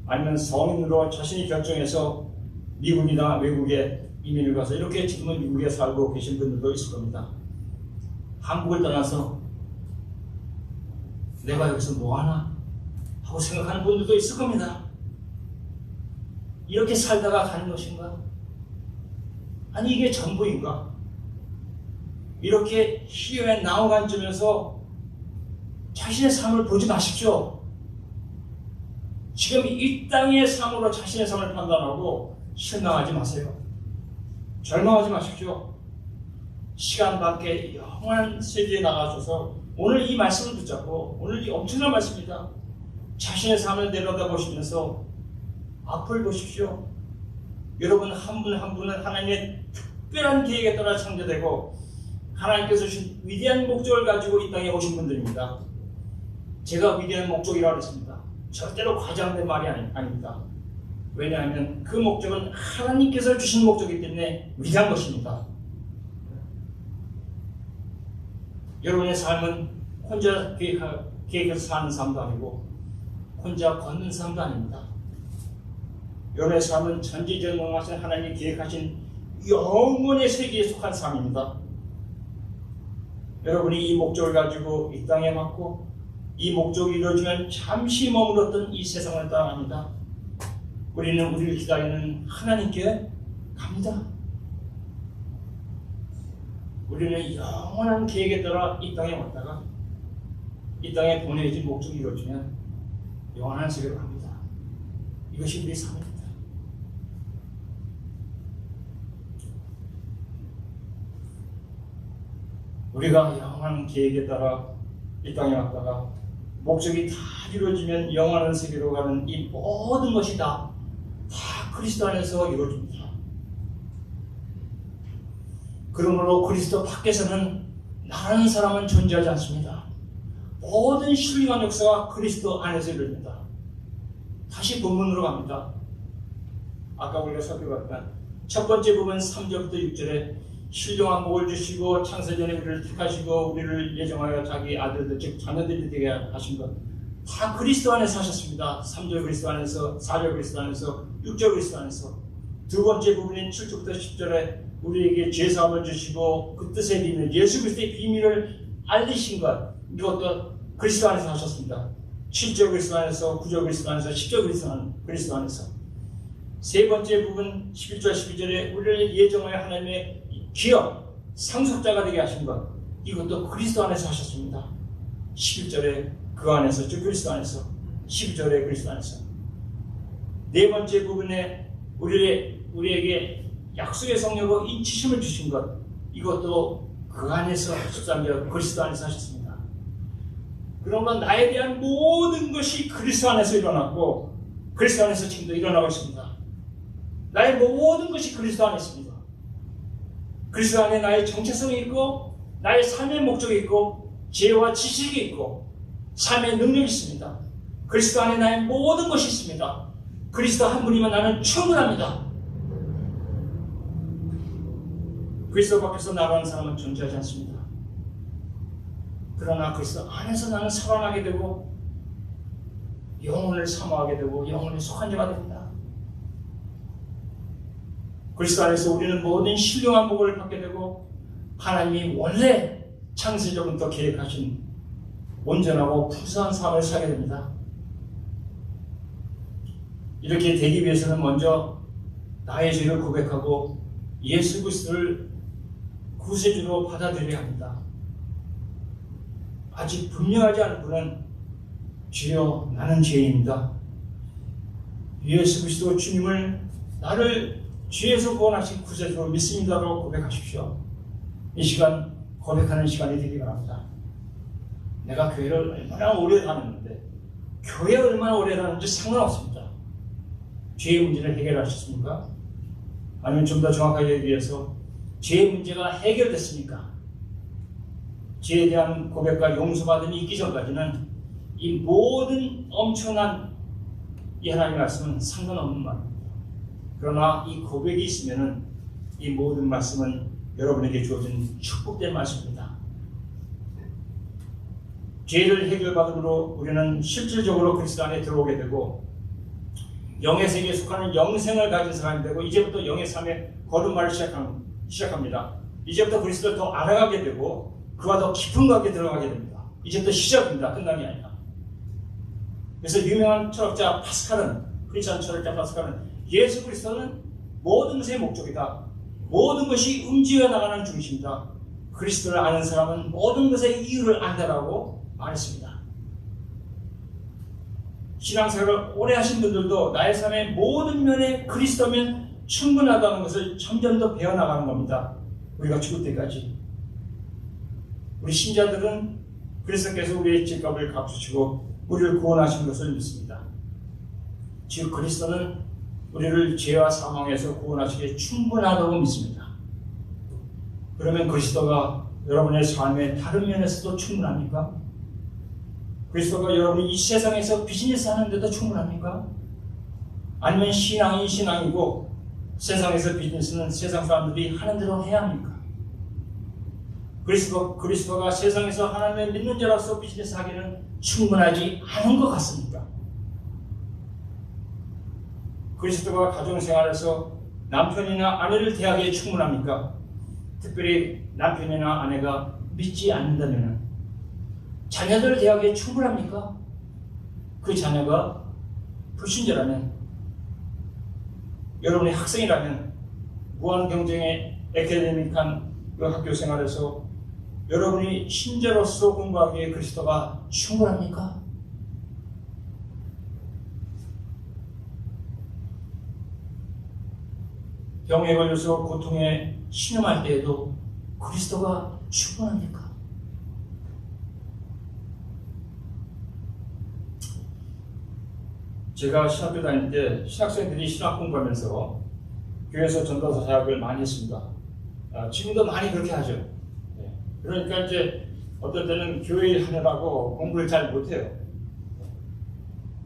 아니면 성인으로 자신이 결정해서 미국이나 외국에 이민을 가서 이렇게 지금은 미국에 살고 계신 분들도 있을 겁니다. 한국을 떠나서 내가 여기서 뭐하나 하고 생각하는 분들도 있을 겁니다. 이렇게 살다가 가는 것인가? 아니 이게 전부인가? 이렇게 희열의 나온 관점에서 자신의 삶을 보지 마십시오. 지금 이 땅의 삶으로 자신의 삶을 판단하고 실망하지 마세요. 절망하지 마십시오. 시간 밖에 영원한 세계에 나가셔서 오늘 이 말씀을 붙잡고, 오늘 이 엄청난 말씀입니다. 자신의 삶을 내려다보시면서 앞을 보십시오. 여러분 한 분 한 분은 하나님의 특별한 계획에 따라 창조되고 하나님께서 주신 위대한 목적을 가지고 이 땅에 오신 분들입니다. 제가 위대한 목적이라고 했습니다. 절대로 과장된 말이 아닙니다. 왜냐하면 그 목적은 하나님께서 주신 목적이기 때문에 위대한 것입니다. 여러분의 삶은 혼자 계획해서 사는 삶도 아니고 혼자 걷는 삶도 아닙니다. 여러분의 삶은 전지전능하신 하나님이 계획하신 영원의 세계에 속한 삶입니다. 여러분이 이 목적을 가지고 이 땅에 왔고 이 목적이 이루어지면 잠시 머물렀던 이 세상을 떠납니다. 우리는 우리를 기다리는 하나님께 갑니다. 우리는 영원한 계획에 따라 이 땅에 왔다가 이 땅에 보내진 목적이 이루어지면 영원한 세계로 갑니다. 이것이 우리의 삶입니다. 우리가 영원한 계획에 따라 이 땅에 왔다가 목적이 다 이루어지면 영원한 세계로 가는 이 모든 것이 다 그리스도 안에서 이루어집니다. 그러므로 그리스도 밖에서는 나라는 사람은 존재하지 않습니다. 모든 신령한 역사가 그리스도 안에서 이루어집니다. 다시 본문으로 갑니다. 아까 우리가 살펴봤던 첫 번째 부분 3절부터 6절에 신령한 복을 주시고 창세전에 우리를 택하시고 우리를 예정하여 자기 아들들 즉 자녀들이 되게 하신 것 다 그리스도 안에서 하셨습니다. 3절 그리스도 안에서, 4절 그리스도 안에서, 6절 그리스도 안에서. 두 번째 부분인 7절부터 10절에 우리에게 죄사함을 주시고 그 뜻의 비밀, 예수 그리스도의 비밀을 알리신 것, 이것도 그리스도 안에서 하셨습니다. 7절 그리스도 안에서, 9절 그리스도 안에서, 10절 그리스도 안에서. 세 번째 부분 11절 12절에 우리를 예정하여 하나님의 기업, 상속자가 되게 하신 것, 이것도 그리스도 안에서 하셨습니다. 11절에 그 안에서, 즉 그리스도 안에서, 12절에 그리스도 안에서. 네 번째 부분에 우리에게 약속의 성령으로 인치심을 주신 것, 이것도 그 안에서 13절 그리스도 안에서 하셨습니다. 그러므로 나에 대한 모든 것이 그리스도 안에서 일어났고 그리스도 안에서 지금도 일어나고 있습니다. 나의 모든 것이 그리스도 안에 있습니다. 그리스도 안에 나의 정체성이 있고 나의 삶의 목적이 있고 지혜와 지식이 있고 삶의 능력이 있습니다. 그리스도 안에 나의 모든 것이 있습니다. 그리스도 한 분이면 나는 충분합니다. 그리스도 밖에서 나라는 사람은 존재하지 않습니다. 그러나 그리스도 안에서 나는 살아나게 되고 영혼을 사모하게 되고 영혼에 속한 자가 됩니다. 그리스도 안에서 우리는 모든 신령한 복을 받게 되고 하나님이 원래 창세전부터 계획하신 온전하고 풍성한 삶을 살게 됩니다. 이렇게 되기 위해서는 먼저 나의 죄를 고백하고 예수 그리스도를 구세주로 받아들여야 합니다. 아직 분명하지 않은 분은 주여 나는 죄인입니다. 예수 그리스도 주님을 나를 죄에서 구원하신 구세주로 믿습니다라고 고백하십시오. 이 시간 고백하는 시간이 되기 바랍니다. 내가 교회를 얼마나 오래 다녔는데 교회 얼마나 오래 다녔는지 상관없습니다. 죄의 문제를 해결하셨습니까? 아니면 좀 더 정확하게 얘기해서 죄의 문제가 해결됐습니까? 죄에 대한 고백과 용서받음이 있기 전까지는 이 모든 엄청난 이 하나님의 말씀은 상관없는 말입니다. 그러나 이 고백이 있으면은 이 모든 말씀은 여러분에게 주어진 축복된 말씀입니다. 죄를 해결받음으로 우리는 실질적으로 그리스도 안에 들어오게 되고 영의 세계에 속하는 영생을 가진 사람이 되고 이제부터 영의 삶의 걸음마를 시작합니다. 이제부터 그리스도를 더 알아가게 되고 그와 더 깊은 관계에 들어가게 됩니다. 이제부터 시작입니다. 끝난 게 아니라. 그래서 유명한 철학자 파스칼은, 크리스천 철학자 파스칼은 예수 그리스도는 모든 것의 목적이다. 모든 것이 움직여 나가는 중심이다. 그리스도를 아는 사람은 모든 것의 이유를 안다라고 말했습니다. 신앙생활을 오래 하신 분들도 나의 삶의 모든 면에 그리스도면 충분하다는 것을 점점 더 배워나가는 겁니다. 우리가 죽을 때까지. 우리 신자들은 그리스도께서 우리의 죄값을 갚으시고 우리를 구원하신 것을 믿습니다. 즉 그리스도는 우리를 죄와 사망에서 구원하시기에 충분하다고 믿습니다. 그러면 그리스도가 여러분의 삶의 다른 면에서도 충분합니까? 그리스도가 여러분이 이 세상에서 비즈니스 하는데도 충분합니까? 아니면 신앙이 신앙이고 세상에서 비즈니스는 세상 사람들이 하는 대로 해야 합니까? 그리스도가 세상에서 하나님을 믿는 자로서 비즈니스 하기는 충분하지 않은 것 같습니까? 그리스도가 가정생활에서 남편이나 아내를 대하기에 충분합니까? 특별히 남편이나 아내가 믿지 않는다면 자녀들을 대하기에 충분합니까? 그 자녀가 불신자라면, 여러분이 학생이라면 무한 경쟁의 에카데믹한 그 학교 생활에서 여러분이 신자로서 공부하기에 그리스도가 충분합니까? 병에 걸려서 고통에 신음할 때에도 그리스도가 충분합니까? 제가 신학교 다닐 때 신학생들이 신학 공부하면서 교회에서 전도서 사역을 많이 했습니다. 지금도 많이 그렇게 하죠. 그러니까 이제 어떨 때는 교회 일 하느라고 공부를 잘 못해요.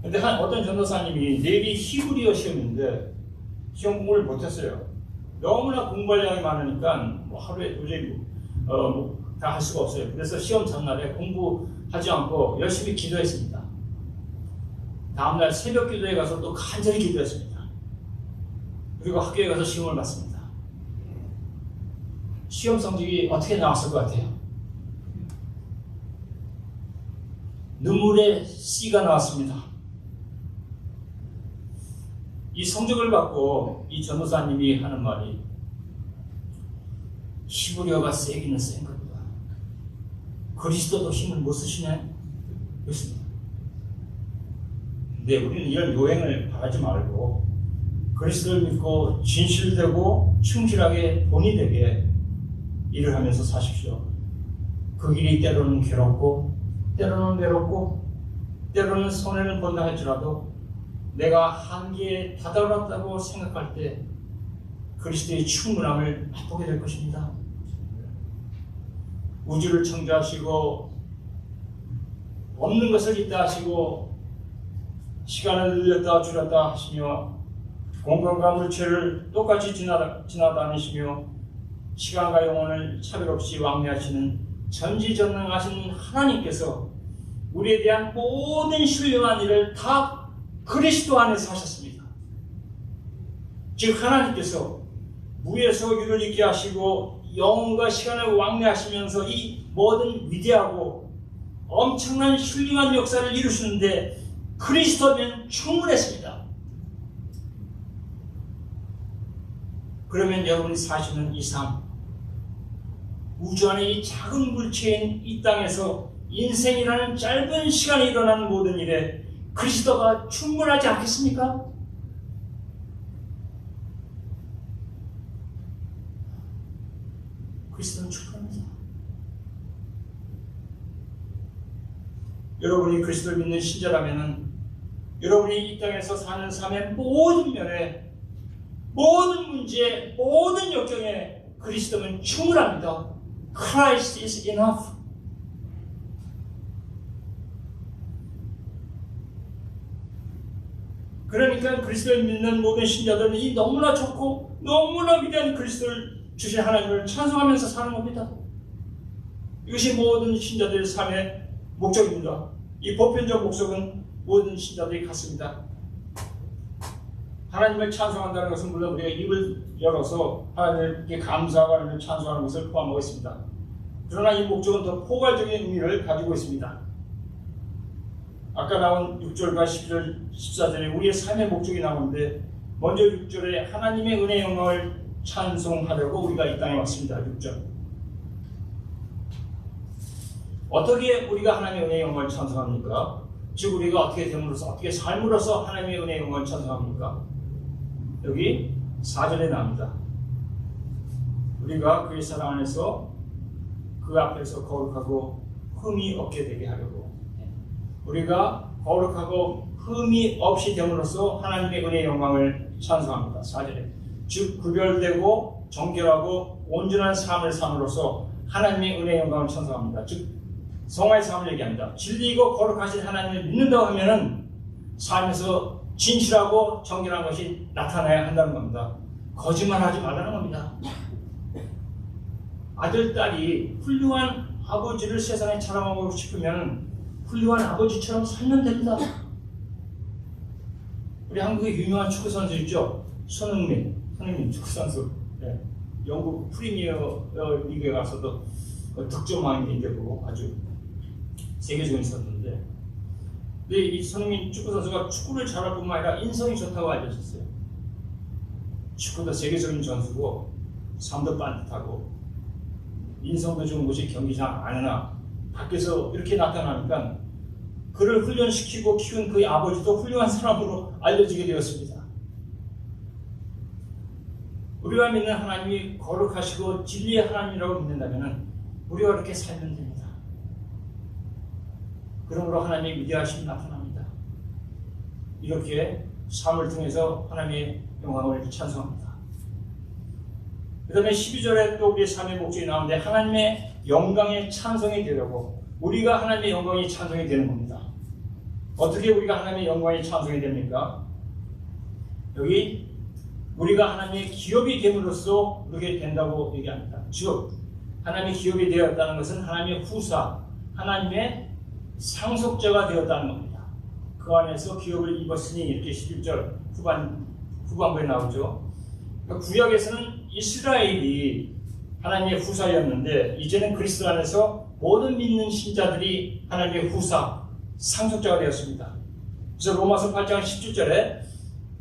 근데 어떤 전도사님이 내일이 히브리어 시험인데 시험 공부를 못했어요. 너무나 공부할 양이 많으니까 뭐 하루에 도저히 다 할 수가 없어요. 그래서 시험 전날에 공부하지 않고 열심히 기도했습니다. 다음날 새벽 기도에 가서 또 간절히 기도했습니다. 그리고 학교에 가서 시험을 봤습니다. 시험 성적이 어떻게 나왔을 것 같아요? 눈물의 C가 나왔습니다. 이 성적을 받고 이 전도사님이 하는 말이, 히브리어가 세기는 센 겁니다. 그리스도도 힘을 못 쓰시네? 그렇습니다. 근데 우리는 이런 요행을 바라지 말고 그리스도를 믿고 진실되고 충실하게 본이 되게 일을 하면서 사십시오. 그 길이 때로는 괴롭고 때로는 외롭고 때로는 손해를 본다 할지라도 내가 한계에 다다랐다고 생각할 때 그리스도의 충분함을 맛보게 될 것입니다. 우주를 창조하시고 없는 것을 있다 하시고 시간을 늘렸다 줄였다 하시며 공간과 물체를 똑같이 지나다니시며 시간과 영혼을 차별 없이 왕래하시는 전지전능하신 하나님께서 우리에 대한 모든 신령한 일을 다 그리스도 안에서 하셨습니다. 즉 하나님께서 무에서 유를 있게 하시고 영혼과 시간을 왕래하시면서 이 모든 위대하고 엄청난 신령한 역사를 이루시는데 그리스도면 충분했습니다. 그러면 여러분이 사시는 이 삶, 우주 안에 이 작은 물체인 이 땅에서 인생이라는 짧은 시간에 일어나는 모든 일에 그리스도가 충분하지 않겠습니까? 그리스도는 충분합니다. 여러분이 그리스도를 믿는 신자라면 여러분이 이 땅에서 사는 삶의 모든 면에, 모든 문제, 모든 역경에 그리스도는 충분합니다. Christ is enough. 그러니까 그리스도를 믿는 모든 신자들은 이 너무나 좋고 너무나 위대한 그리스도를 주신 하나님을 찬송하면서 사는 겁니다. 이것이 모든 신자들의 삶의 목적입니다. 이 보편적 목적은 모든 신자들이 같습니다. 하나님을 찬송한다는 것은 물론 우리가 입을 열어서 하나님께 감사하고 하나님을 찬송하는 것을 포함하고 있습니다. 그러나 이 목적은 더 포괄적인 의미를 가지고 있습니다. 아까 나온 6절과 12절, 14절에 우리의 삶의 목적이 나오는데 먼저 6절에 하나님의 은혜의 영광을 찬송하려고 우리가 이 땅에 왔습니다. 6절. 어떻게 우리가 하나님의 은혜의 영광을 찬송합니까? 즉 우리가 어떻게 됨으로써 어떻게 삶으로써 하나님의 은혜의 영광을 찬송합니까? 여기 4절에 나옵니다. 우리가 그의 사랑 안에서 그 앞에서 거룩하고 흠이 없게 되게 하려고 우리가 거룩하고 흠이 없이 됨으로써 하나님의 은혜의 영광을 찬송합니다. 4절에 즉 구별되고 정결하고 온전한 삶을 삶으로써 하나님의 은혜의 영광을 찬송합니다. 즉 성화의 삶을 얘기합니다. 진리이고 거룩하신 하나님을 믿는다고 하면은 삶에서 진실하고 정결한 것이 나타나야 한다는 겁니다. 거짓말하지 말라는 겁니다. 아들, 딸이 훌륭한 아버지를 세상에 자랑하고 싶으면 훌륭한 아버지처럼 살면 됩니다. 우리 한국의 유명한 축구 선수 있죠? 손흥민 축구 선수. 네. 영국 프리미어 리그에 가서도 득점왕이 되고 아주 세계적인 선수인데, 근데 이 손흥민 축구 선수가 축구를 잘할 뿐만 아니라 인성이 좋다고 알려졌어요. 축구도 세계적인 선수고 삶도 반듯하고 인성도 좋은 곳이 경기장 안에나 밖에서 이렇게 나타나니까 그를 훈련시키고 키운 그의 아버지도 훌륭한 사람으로 알려지게 되었습니다. 우리가 믿는 하나님이 거룩하시고 진리의 하나님이라고 믿는다면 우리가 그렇게 살면 됩니다. 그러므로 하나님의 위대하심이 나타납니다. 이렇게 삶을 통해서 하나님의 영광을 찬송합니다. 그 다음에 12절에 또 우리의 삶의 목적이 나오는데 하나님의 영광의 찬송이 되려고 우리가 하나님의 영광이 찬송이 되는 겁니다. 어떻게 우리가 하나님의 영광이 찬송이 됩니까? 여기 우리가 하나님의 기업이 됨으로써 그렇게 된다고 얘기합니다. 즉 하나님의 기업이 되었다는 것은 하나님의 후사, 하나님의 상속자가 되었다는 겁니다. 그 안에서 기업을 입었으니 이렇게 11절 후반부에 나오죠. 구약에서는 이스라엘이 하나님의 후사였는데 이제는 그리스도 안에서 모든 믿는 신자들이 하나님의 후사, 상속자가 되었습니다. 그래서 로마서 8장 17절에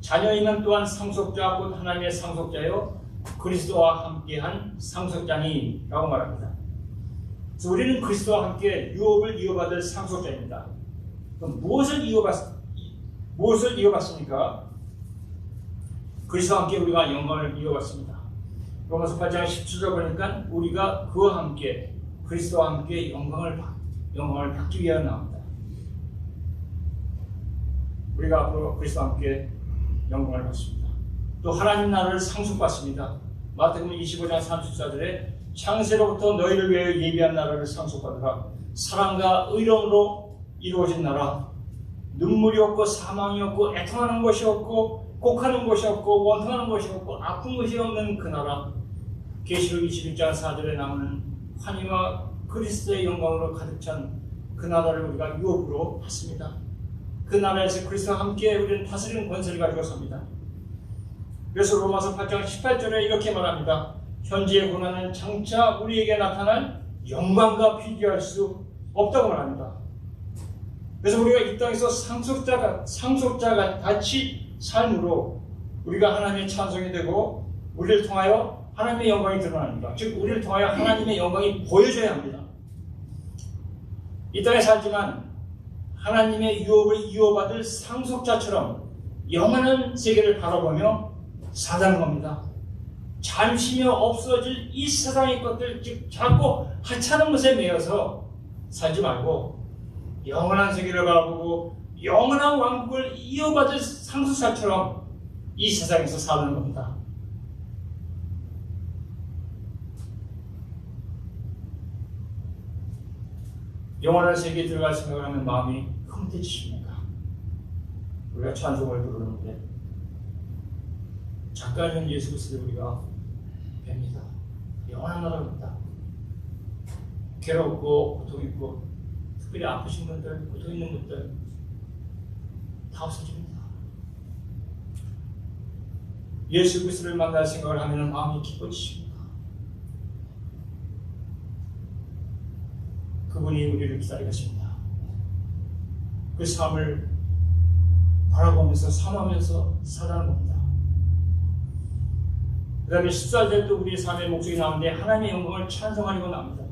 자녀이면 또한 상속자 곧 하나님의 상속자요 그리스도와 함께한 상속자니 라고 말합니다. 그래서 우리는 그리스도와 함께 유업을 이어받을 상속자입니다. 그럼 무엇을 이어받습니까? 그리스도와 함께 우리가 영광을 이어받습니다. 로마서 8장 17절 보니까 우리가 그와 함께 그리스도와 함께 영광을 받기 위하여 나옵니다. 우리가 앞으로 그리스도와 함께 영광을 받습니다. 또 하나님 나라를 상속받습니다. 마태복음 25장 34절에 창세로부터 너희를 위하여 예비한 나라를 상속받으라. 사랑과 의로움으로 이루어진 나라, 눈물이 없고 사망이 없고 애통하는 것이 없고 곡하는 것이 없고 원통하는 것이 없고 아픈 것이 없는 그 나라, 계시록 21장 4절에 나오는 환희와 그리스도의 영광으로 가득 찬 그 나라를 우리가 유업으로 받습니다. 그 나라에서 그리스도와 함께 우리는 다스리는 권세를 가지고 삽니다. 그래서 로마서 8장 18절에 이렇게 말합니다. 현재의 고난은 장차 우리에게 나타날 영광과 비교할 수 없다고 말합니다. 그래서 우리가 이 땅에서 상속자가 같이 삶으로 우리가 하나님의 찬송이 되고 우리를 통하여 하나님의 영광이 드러납니다. 즉 우리를 통하여 하나님의 영광이 보여져야 합니다. 이 땅에 살지만 하나님의 유업을 이어받을 상속자처럼 영원한 세계를 바라보며 사는 겁니다. 잠시며 없어질 이 세상의 것들, 즉 작고 하찮은 것에 매여서 살지 말고 영원한 세계를 바라보고 영원한 왕국을 이어받을 상속자처럼 이 세상에서 사는 겁니다. 영원한 세계에 들어갈 생각을 하면 마음이 흥태치십니까? 우리가 찬송을 부르는데 작가는 예수 그리스도를 우리가 뵙니다. 영원한 나라입니다. 괴롭고 고통 있고 특별히 아프신 분들, 고통 있는 분들 다 없어집니다. 예수 그리스도를 만날 생각을 하면 마음이 기뻐지십니다. 그분이 우리를 기다리고 있습니다. 그 삶을 바라보면서 삶하면서 살아가는 겁니다. 그 다음에 14절 또 우리의 삶의 목적이 나오는데 하나님의 영광을 찬송하려고 나옵니다.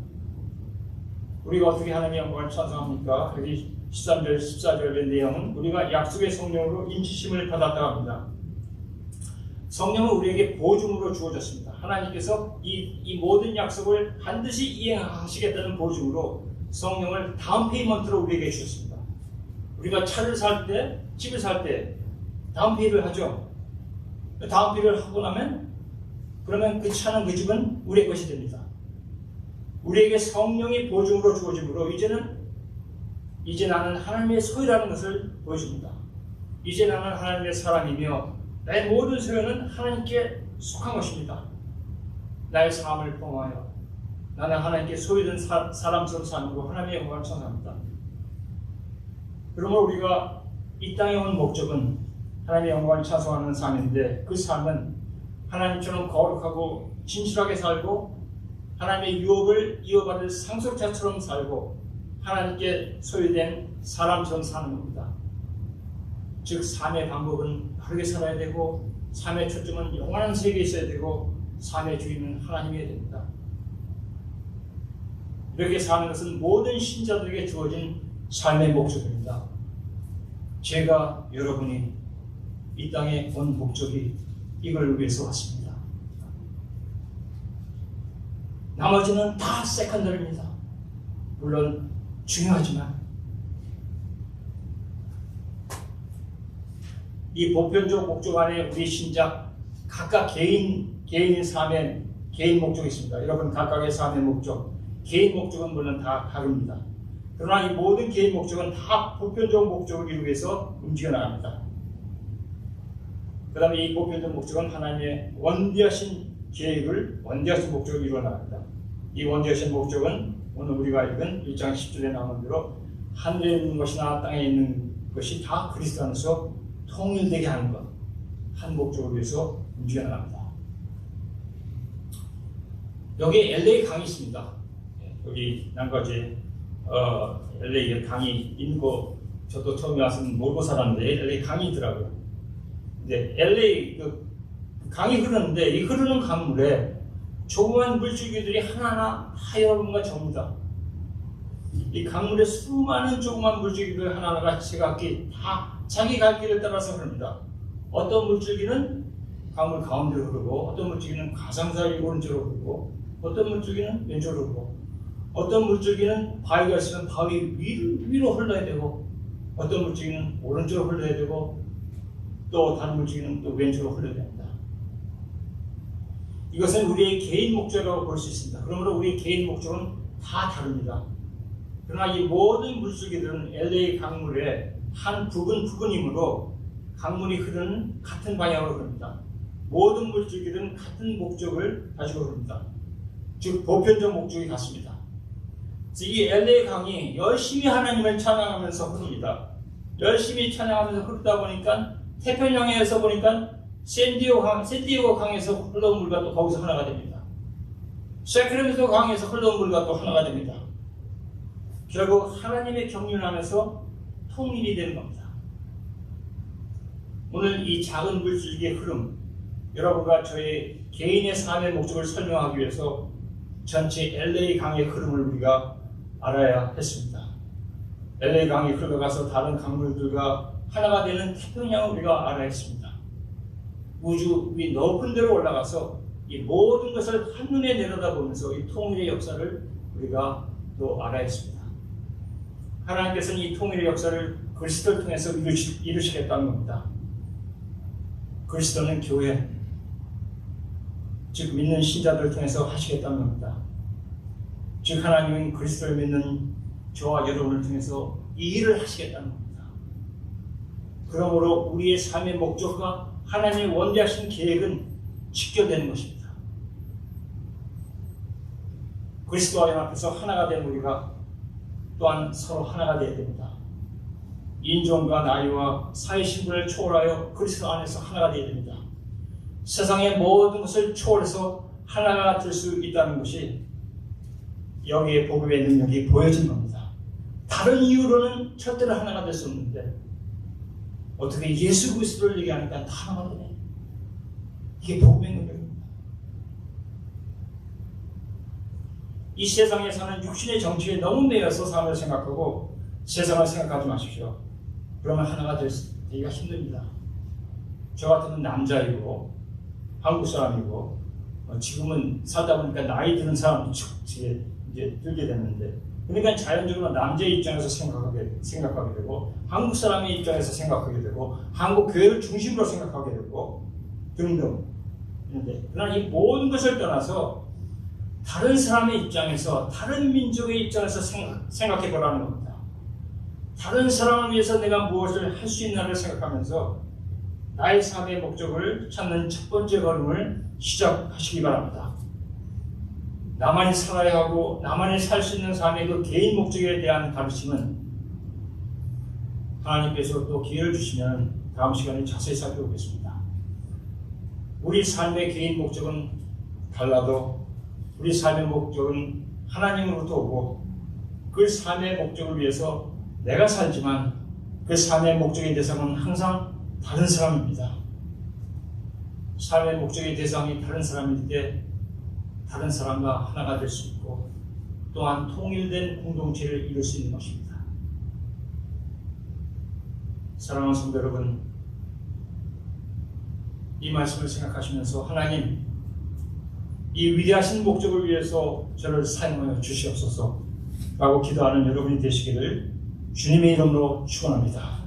우리가 어떻게 하나님의 영광을 찬송합니까? 여기 13절, 14절의 내용은 우리가 약속의 성령으로 인치심을 받았다고 합니다. 성령은 우리에게 보증으로 주어졌습니다. 하나님께서 이 모든 약속을 반드시 이행하시겠다는 보증으로 성령을 다운 페이먼트로 우리에게 주셨습니다. 우리가 차를 살 때, 집을 살 때 다운 페이를 하죠. 다운 페이를 하고 나면 그러면 그 차는 그 집은 우리의 것이 됩니다. 우리에게 성령이 보증으로 주어지므로 이제 나는 하나님의 소유라는 것을 보여줍니다. 이제 나는 하나님의 사람이며 나의 모든 소유는 하나님께 속한 것입니다. 나의 삶을 통하여 나는 하나님께 소유된 사람처럼 사는 거 하나님의 영광을 찬송합니다. 그러므로 우리가 이 땅에 온 목적은 하나님의 영광을 찬송하는 삶인데 그 삶은 하나님처럼 거룩하고 진실하게 살고 하나님의 유업을 이어받을 상속자처럼 살고 하나님께 소유된 사람처럼 사는 겁니다. 즉 삶의 방법은 바르게 살아야 되고 삶의 초점은 영원한 세계에 있어야 되고 삶의 주인은 하나님이어야 됩니다. 이렇게 사는 것은 모든 신자들에게 주어진 삶의 목적입니다. 제가 여러분이 이 땅에 온 목적이 이걸 위해서 왔습니다. 나머지는 다 세컨더리입니다. 물론 중요하지만 이 보편적 목적 안에 우리 신자 각각 개인의 삶에 개인 목적이 있습니다. 여러분 각각의 삶의 목적, 개인 목적은 물론 다 다릅니다. 그러나 이 모든 개인 목적은 다 보편적 목적을 이루기 위해서 움직여 나갑니다. 그 다음에 이 보편적 목적은 하나님의 원대하신 계획을, 원대하신 목적을 이루어 나갑니다. 이 원대하신 목적은 오늘 우리가 읽은 1장 10절에 나오는 대로 하늘에 있는 것이나 땅에 있는 것이 다 그리스도 안에서 통일되게 하는 것, 한 목적을 위해서 움직여 나갑니다. 여기 LA 강이 있습니다. 여기 난가지에 LA에 강이 있는 거 저도 처음에 와서 모르고 살았는데 LA 강이 있더라고요. 근데 LA 그 강이 흐르는데 이 흐르는 강물에 조그만 물줄기들이 하나하나 다 여러분과 접니다. 이 강물에 수많은 조그만 물줄기들 하나하나가 제각기 다 자기 갈 길을 따라서 흐릅니다. 어떤 물줄기는 강물 가운데로 흐르고 어떤 물줄기는 가장자리 오른쪽으로 흐르고 어떤 물줄기는 왼쪽으로 흐르고 어떤 물줄기는 바위가 있으면 바위 위로 흘러야 되고 어떤 물줄기는 오른쪽으로 흘러야 되고 또 다른 물줄기는 또 왼쪽으로 흘러야 됩니다. 이것은 우리의 개인 목적이라고 볼 수 있습니다. 그러므로 우리의 개인 목적은 다 다릅니다. 그러나 이 모든 물줄기들은 LA 강물의 한 부분이므로 강물이 흐르는 같은 방향으로 흐릅니다. 모든 물줄기들은 같은 목적을 가지고 흐릅니다. 즉 보편적 목적이 같습니다. 이 LA 강이 열심히 하나님을 찬양하면서 흐릅니다. 열심히 찬양하면서 흐르다 보니까 태평양에서 보니까 샌디에고 강에서 흘러온 물과 또 거기서 하나가 됩니다. 세크라멘토 강에서 흘러온 물과 또 하나가 됩니다. 결국 하나님의 경륜 안에서 통일이 되는 겁니다. 오늘 이 작은 물줄기의 흐름, 여러분과 저의 개인의 삶의 목적을 설명하기 위해서 전체 LA 강의 흐름을 우리가 알아야 했습니다. LA 강이 흘러가서 다른 강물들과 하나가 되는 태평양을 우리가 알아야 했습니다. 우주 위 높은 데로 올라가서 이 모든 것을 한눈에 내려다보면서 이 통일의 역사를 우리가 또 알아야 했습니다. 하나님께서는 이 통일의 역사를 그리스도를 통해서 이루시겠다는 겁니다. 그리스도는 교회, 즉 믿는 신자들을 통해서 하시겠다는 겁니다. 즉 하나님은 그리스도를 믿는 저와 여러분을 통해서 이 일을 하시겠다는 겁니다. 그러므로 우리의 삶의 목적과 하나님의 원대하신 계획은 직결되는 것입니다. 그리스도와 연합해서 하나가 된 우리가 또한 서로 하나가 되어야 됩니다. 인종과 나이와 사회 신분을 초월하여 그리스도 안에서 하나가 되어야 됩니다. 세상의 모든 것을 초월해서 하나가 될 수 있다는 것이 여기에 복음의 능력이 보여진 겁니다. 다른 이유로는 절대로 하나가 될 수 없는데 어떻게 예수 그리스도를 얘기하니까 다 하나가 되네. 이게 복음의 능력입니다. 이 세상에서는 육신의 정치에 너무 매여서 삶을 생각하고 세상을 생각하지 마십시오. 그러면 하나가 되기가 힘듭니다. 저 같으면 남자이고 한국 사람이고 지금은 살다 보니까 나이 드는 사람도 이제 들게 됐는데, 그러니까 자연적으로 남자의 입장에서 생각하게 되고 한국 사람의 입장에서 생각하게 되고 한국 교회를 중심으로 생각하게 되고 등등. 그러나 이 모든 것을 떠나서 다른 사람의 입장에서, 다른 민족의 입장에서 생각해 보라는 겁니다. 다른 사람을 위해서 내가 무엇을 할 수 있나를 생각하면서 나의 삶의 목적을 찾는 첫 번째 걸음을 시작하시기 바랍니다. 나만이 살아야 하고 나만이 살 수 있는 삶의 그 개인 목적에 대한 가르침은 하나님께서 또 기회를 주시면 다음 시간에 자세히 살펴보겠습니다. 우리 삶의 개인 목적은 달라도 우리 삶의 목적은 하나님으로부터 오고, 그 삶의 목적을 위해서 내가 살지만 그 삶의 목적의 대상은 항상 다른 사람입니다. 삶의 목적의 대상이 다른 사람일 때 다른 사람과 하나가 될 수 있고 또한 통일된 공동체를 이룰 수 있는 것입니다. 사랑하는 성도 여러분, 이 말씀을 생각하시면서 하나님, 이 위대하신 목적을 위해서 저를 사용하여 주시옵소서 라고 기도하는 여러분이 되시기를 주님의 이름으로 축원합니다.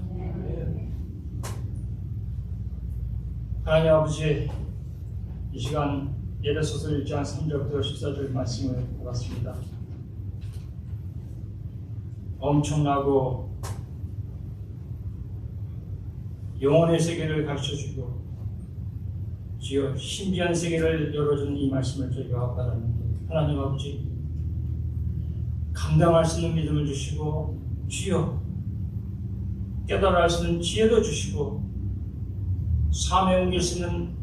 하나님 아버지, 이 시간 에베소서 1장 3절부터 14절 말씀을 보았습니다. 엄청나고 영혼의 세계를 가르쳐주고 주여 신비한 세계를 열어주는 이 말씀을 저희가 받았는데, 하나님 아버지, 감당할 수 있는 믿음을 주시고 주여 깨달아 할 수 있는 지혜도 주시고 삶에 옮길 수 있는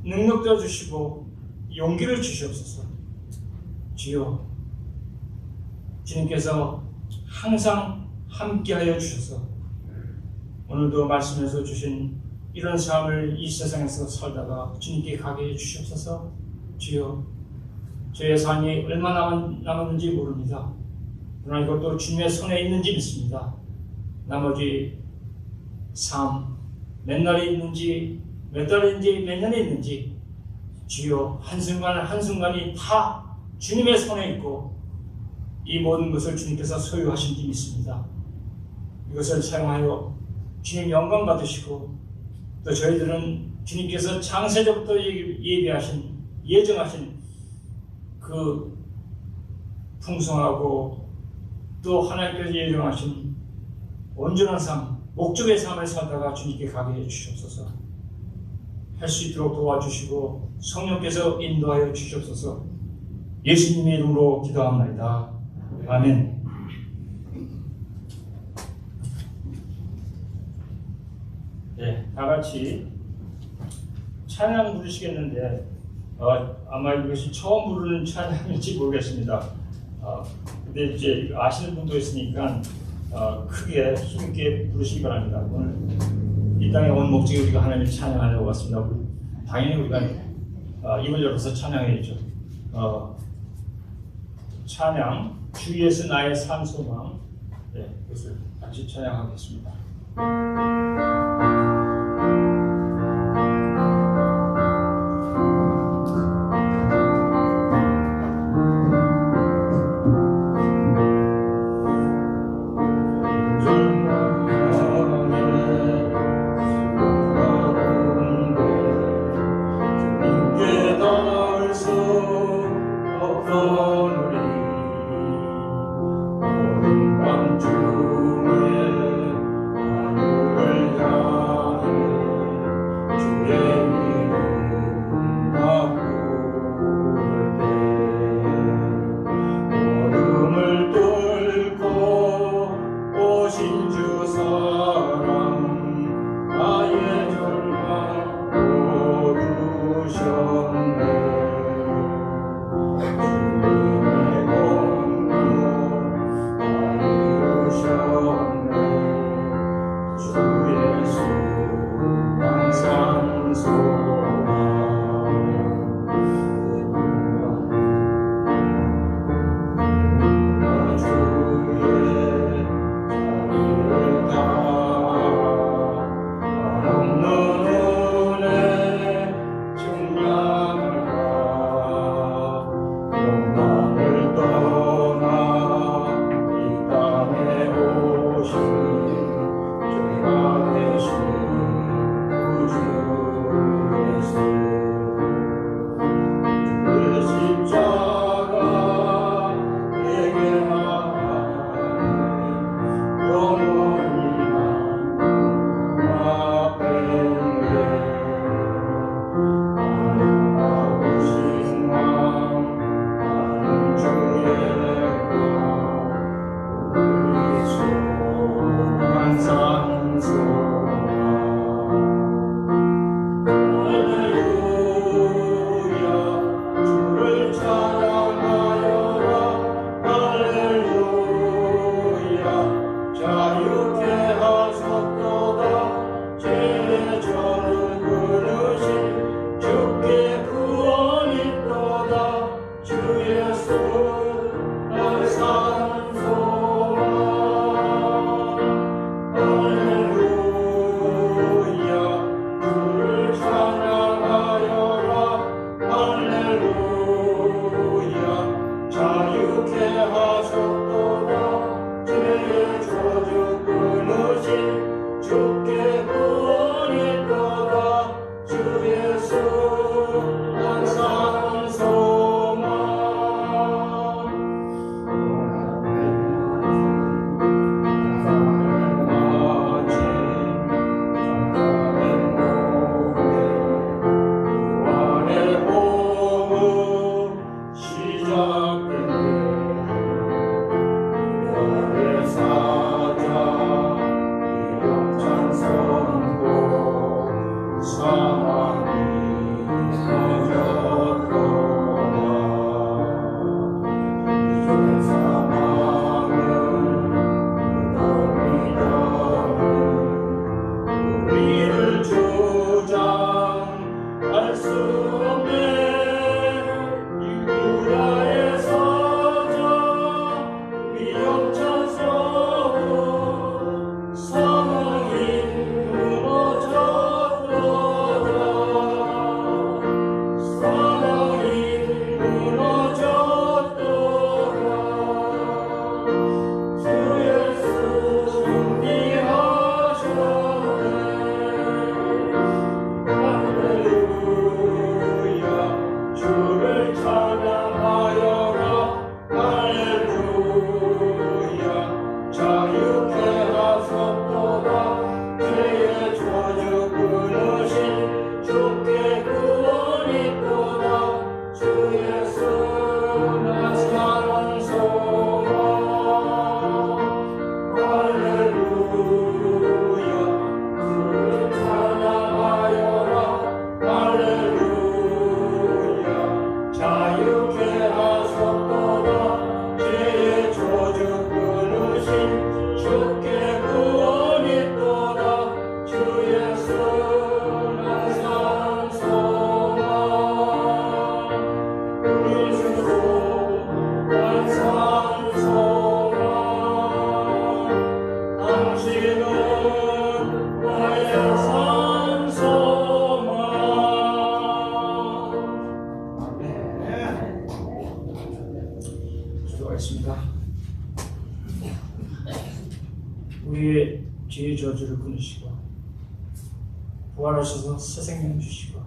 능력도 주시고 용기를 주시옵소서. 주여, 주님께서 항상 함께하여 주셔서 오늘도 말씀에서 주신 이런 삶을 이 세상에서 살다가 주님께 가게 해 주시옵소서. 주여, 저의 삶이 얼마나 남았는지 모릅니다. 그러나 이것도 주님의 손에 있는지 믿습니다. 나머지 삶, 몇 날이 있는지, 몇 달인지, 몇 년이 있는지 주여 한순간 한순간이 다 주님의 손에 있고 이 모든 것을 주님께서 소유하신 줄 믿습니다. 이것을 사용하여 주님 영광 받으시고 또 저희들은 주님께서 창세전부터 예정하신 그 풍성하고 또 하나님께서 예정하신 온전한 삶, 목적의 삶을 살다가 주님께 가게 해주시옵소서. 할 수 있도록 도와주시고 성령께서 인도하여 주시옵소서. 예수님의 이름으로 기도합니다. 아멘. 네, 다 같이 찬양 부르시겠는데 아마 이것이 처음 부르는 찬양일지 모르겠습니다. 근데 이제 아시는 분도 있으니까 크게 힘있게 부르시기 바랍니다. 오늘 이 땅에 온 목적이 우리가 하나님을 찬양하려고 왔습니다. 당연히 우리가 입을 열어서 찬양해야죠. 찬양, 주 예수 나의 산 소망. 네, 그것을 같이 찬양하겠습니다. 주님의 우리의 죄의 저주를 끊으시고 부활하셔서 새 생명 주시고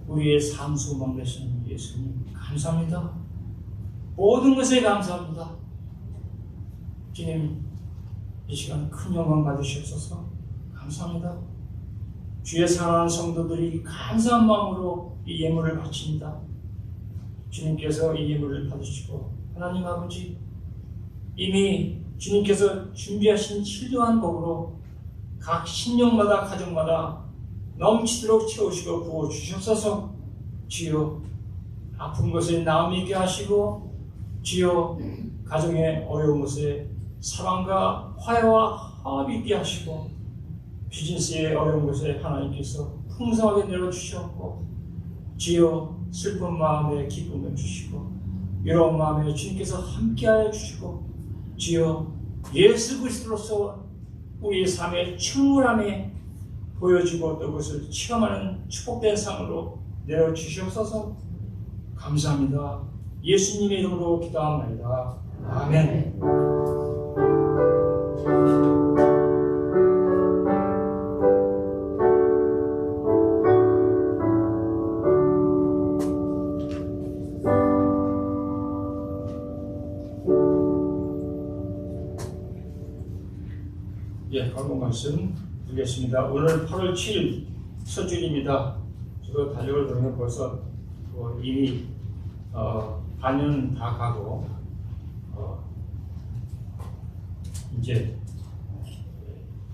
우리의 삶 소망 되시는 예수님 감사합니다. 모든 것에 감사합니다. 주님 이 시간 큰 영광 받으시옵소서. 감사합니다. 주의 사랑하는 성도들이 감사한 마음으로 이 예물을 바칩니다. 주님께서 이 예물을 받으시고 하나님 아버지 이미 주님께서 준비하신 신령한 복으로 각 신령마다 가정마다 넘치도록 채우시고 부어주시옵소서. 주여 아픈 것에 나음 있게 하시고 주여 가정의 어려운 것에 사랑과 화해와 화합이 있게 하시고 비즈니스의 어려운 것에 하나님께서 풍성하게 내려주시옵고 주여 슬픈 마음에 기쁨을 주시고 이런 마음에 주님께서 함께하여 주시고 주여 예수 그리스도로서 우리의 삶의 충분함에 보여주고 또 그것을 체험하는 축복된 삶으로 내려주시옵소서. 감사합니다. 예수님의 이름으로 기도합니다. 아멘. 광고 말씀 드리겠습니다. 오늘 8월 7일 첫 주일입니다. 저도 달력을 보면 벌써 이미 반년 다 가고 이제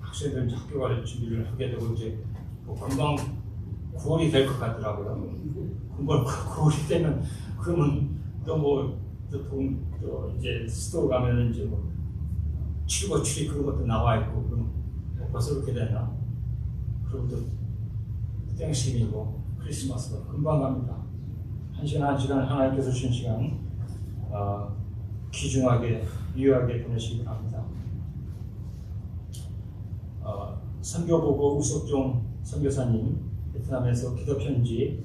학생들 학교 갈 준비를 하게 되고 이제 금방 9월이 될 것 같더라고요. 금방 9월이 되면 그러면 또 이제 스토어 가면은 이제 출고 출입 그런 것도 나와 있고 그럼 벌써 그렇게 되나? 그리고 또 땡스기이고 크리스마스가 금방 갑니다. 한 시간 하나님께서 주신 시간 귀중하게 유효하게 보내시기 바랍니다. 선교보고 우석종 선교사님 베트남에서 기도편지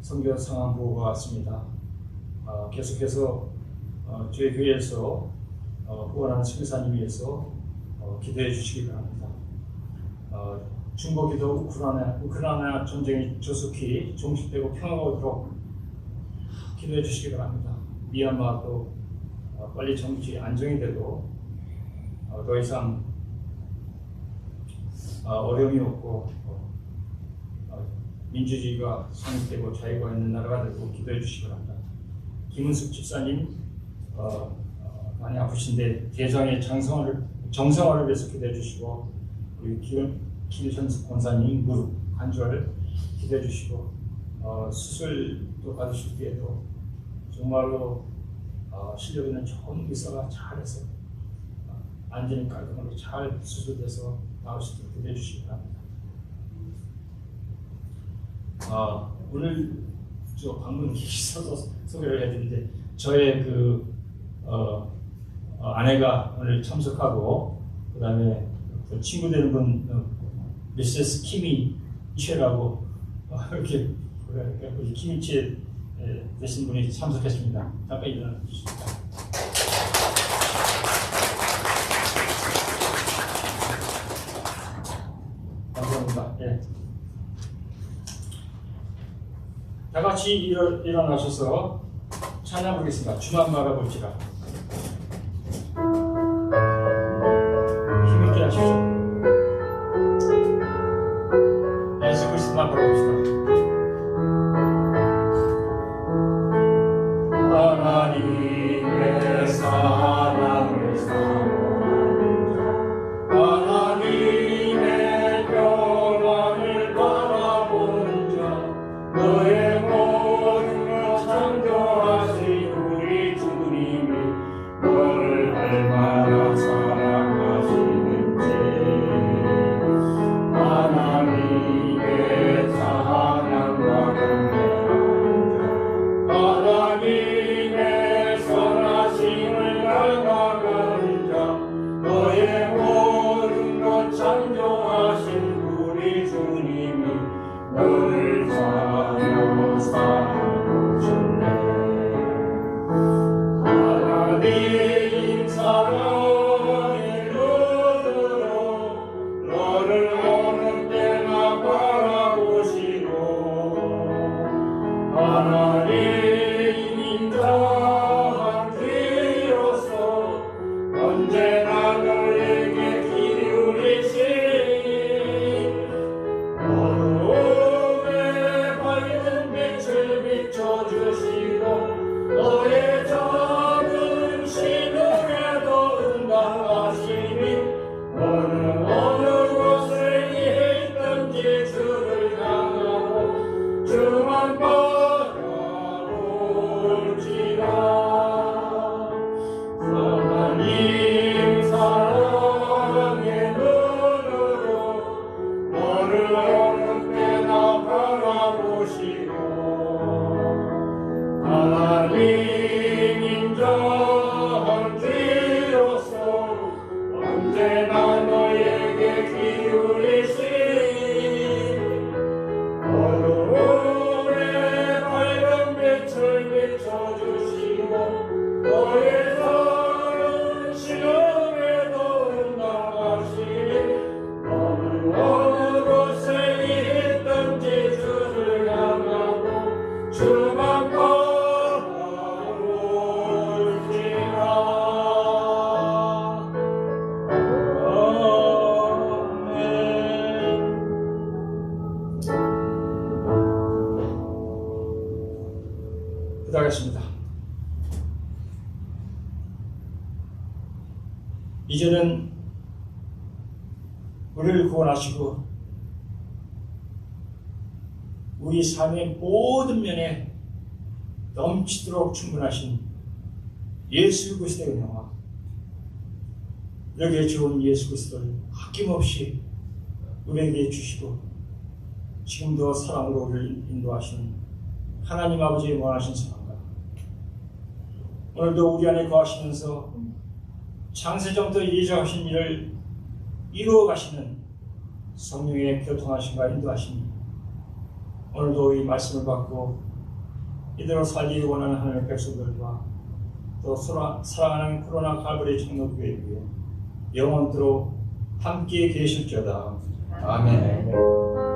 선교 상황 보고가 왔습니다. 계속해서 저희 교회에서 후원하는 선교사님 위해서 기도해 주시기 바랍니다. 중보기도 우크라이나 전쟁이 조속히 종식되고 평화가 오도록 기도해 주시기 바랍니다. 미얀마도 빨리 정치 안정이 되고 더 이상 어려움이 없고 민주주의가 성립되고 자유가 있는 나라가 되고 기도해 주시기 바랍니다. 김은숙 집사님 많이 아프신데 대장의 정상화를 위해서 기도해 주시고 우리 길현숙 권사님 무릎 관절 기도해 주시고 수술도 받으실 때에도 정말로 실력 있는 좋은 의사가 잘해서 안전히 깔끔하게 잘 수술돼서 나으시도록 기도해 주시기 바랍니다. 오늘 저 방문 기사도 소개를 해드리는데 저의 아내가 오늘 참석하고 그 다음에 친구 되는 분 미세스 키미 치라고 이렇게 키미 치 되신 분이 참석했습니다. 잠깐 일어나 주십니다. 감사합니다. 예. 다 같이 일어나셔서 찬양 부르겠습니다. 주만 바라볼지라. 힘있게 하십시오. 예수 그리스도만 바라봅시다. 하나님의 사랑을 사모하는 자, 하나님의 평안을 바라보는 자, 너의 모든 것 창조하신 우리 주님이 언제나 너에게 기울이신 어둠의 밝은 빛을 비춰주시고 너의 작은 신음에도 응답하시니 너는 어느 곳에 있든지 주를 향하고 주만 바라볼지라. 하나님 사랑의 눈으로 너를 어느 때나 바라보시고 하나님 인자한 귀로서 언제나 너에게 기울이신 어둠의 밝은 빛을 비춰주시고 너의 작은 시험에도 응답하시니 너는 어느 곳에 있든지 주를 향하고 주만 기도하겠습니다. 이제는 우리를 구원하시고 우리 삶의 모든 면에 넘치도록 충분하신 예수 그리스도의 은혜와 여기에 좋은 예수 그리스도를 아낌없이 우리에게 주시고 지금도 사랑으로 우리를 인도하시는 하나님 아버지의 원하신 사랑과 오늘도 우리 안에 거하시면서 창세전부터 예정하신 일을 이루어 가시는 성령의 교통하심과 인도하심이 오늘도 이 말씀을 받고 이대로 살기 원하는 하나님의 백성들과 또 사랑하는 코로나 칼바리 장로교회 위에 영원토록 함께 계실지어다. 아멘.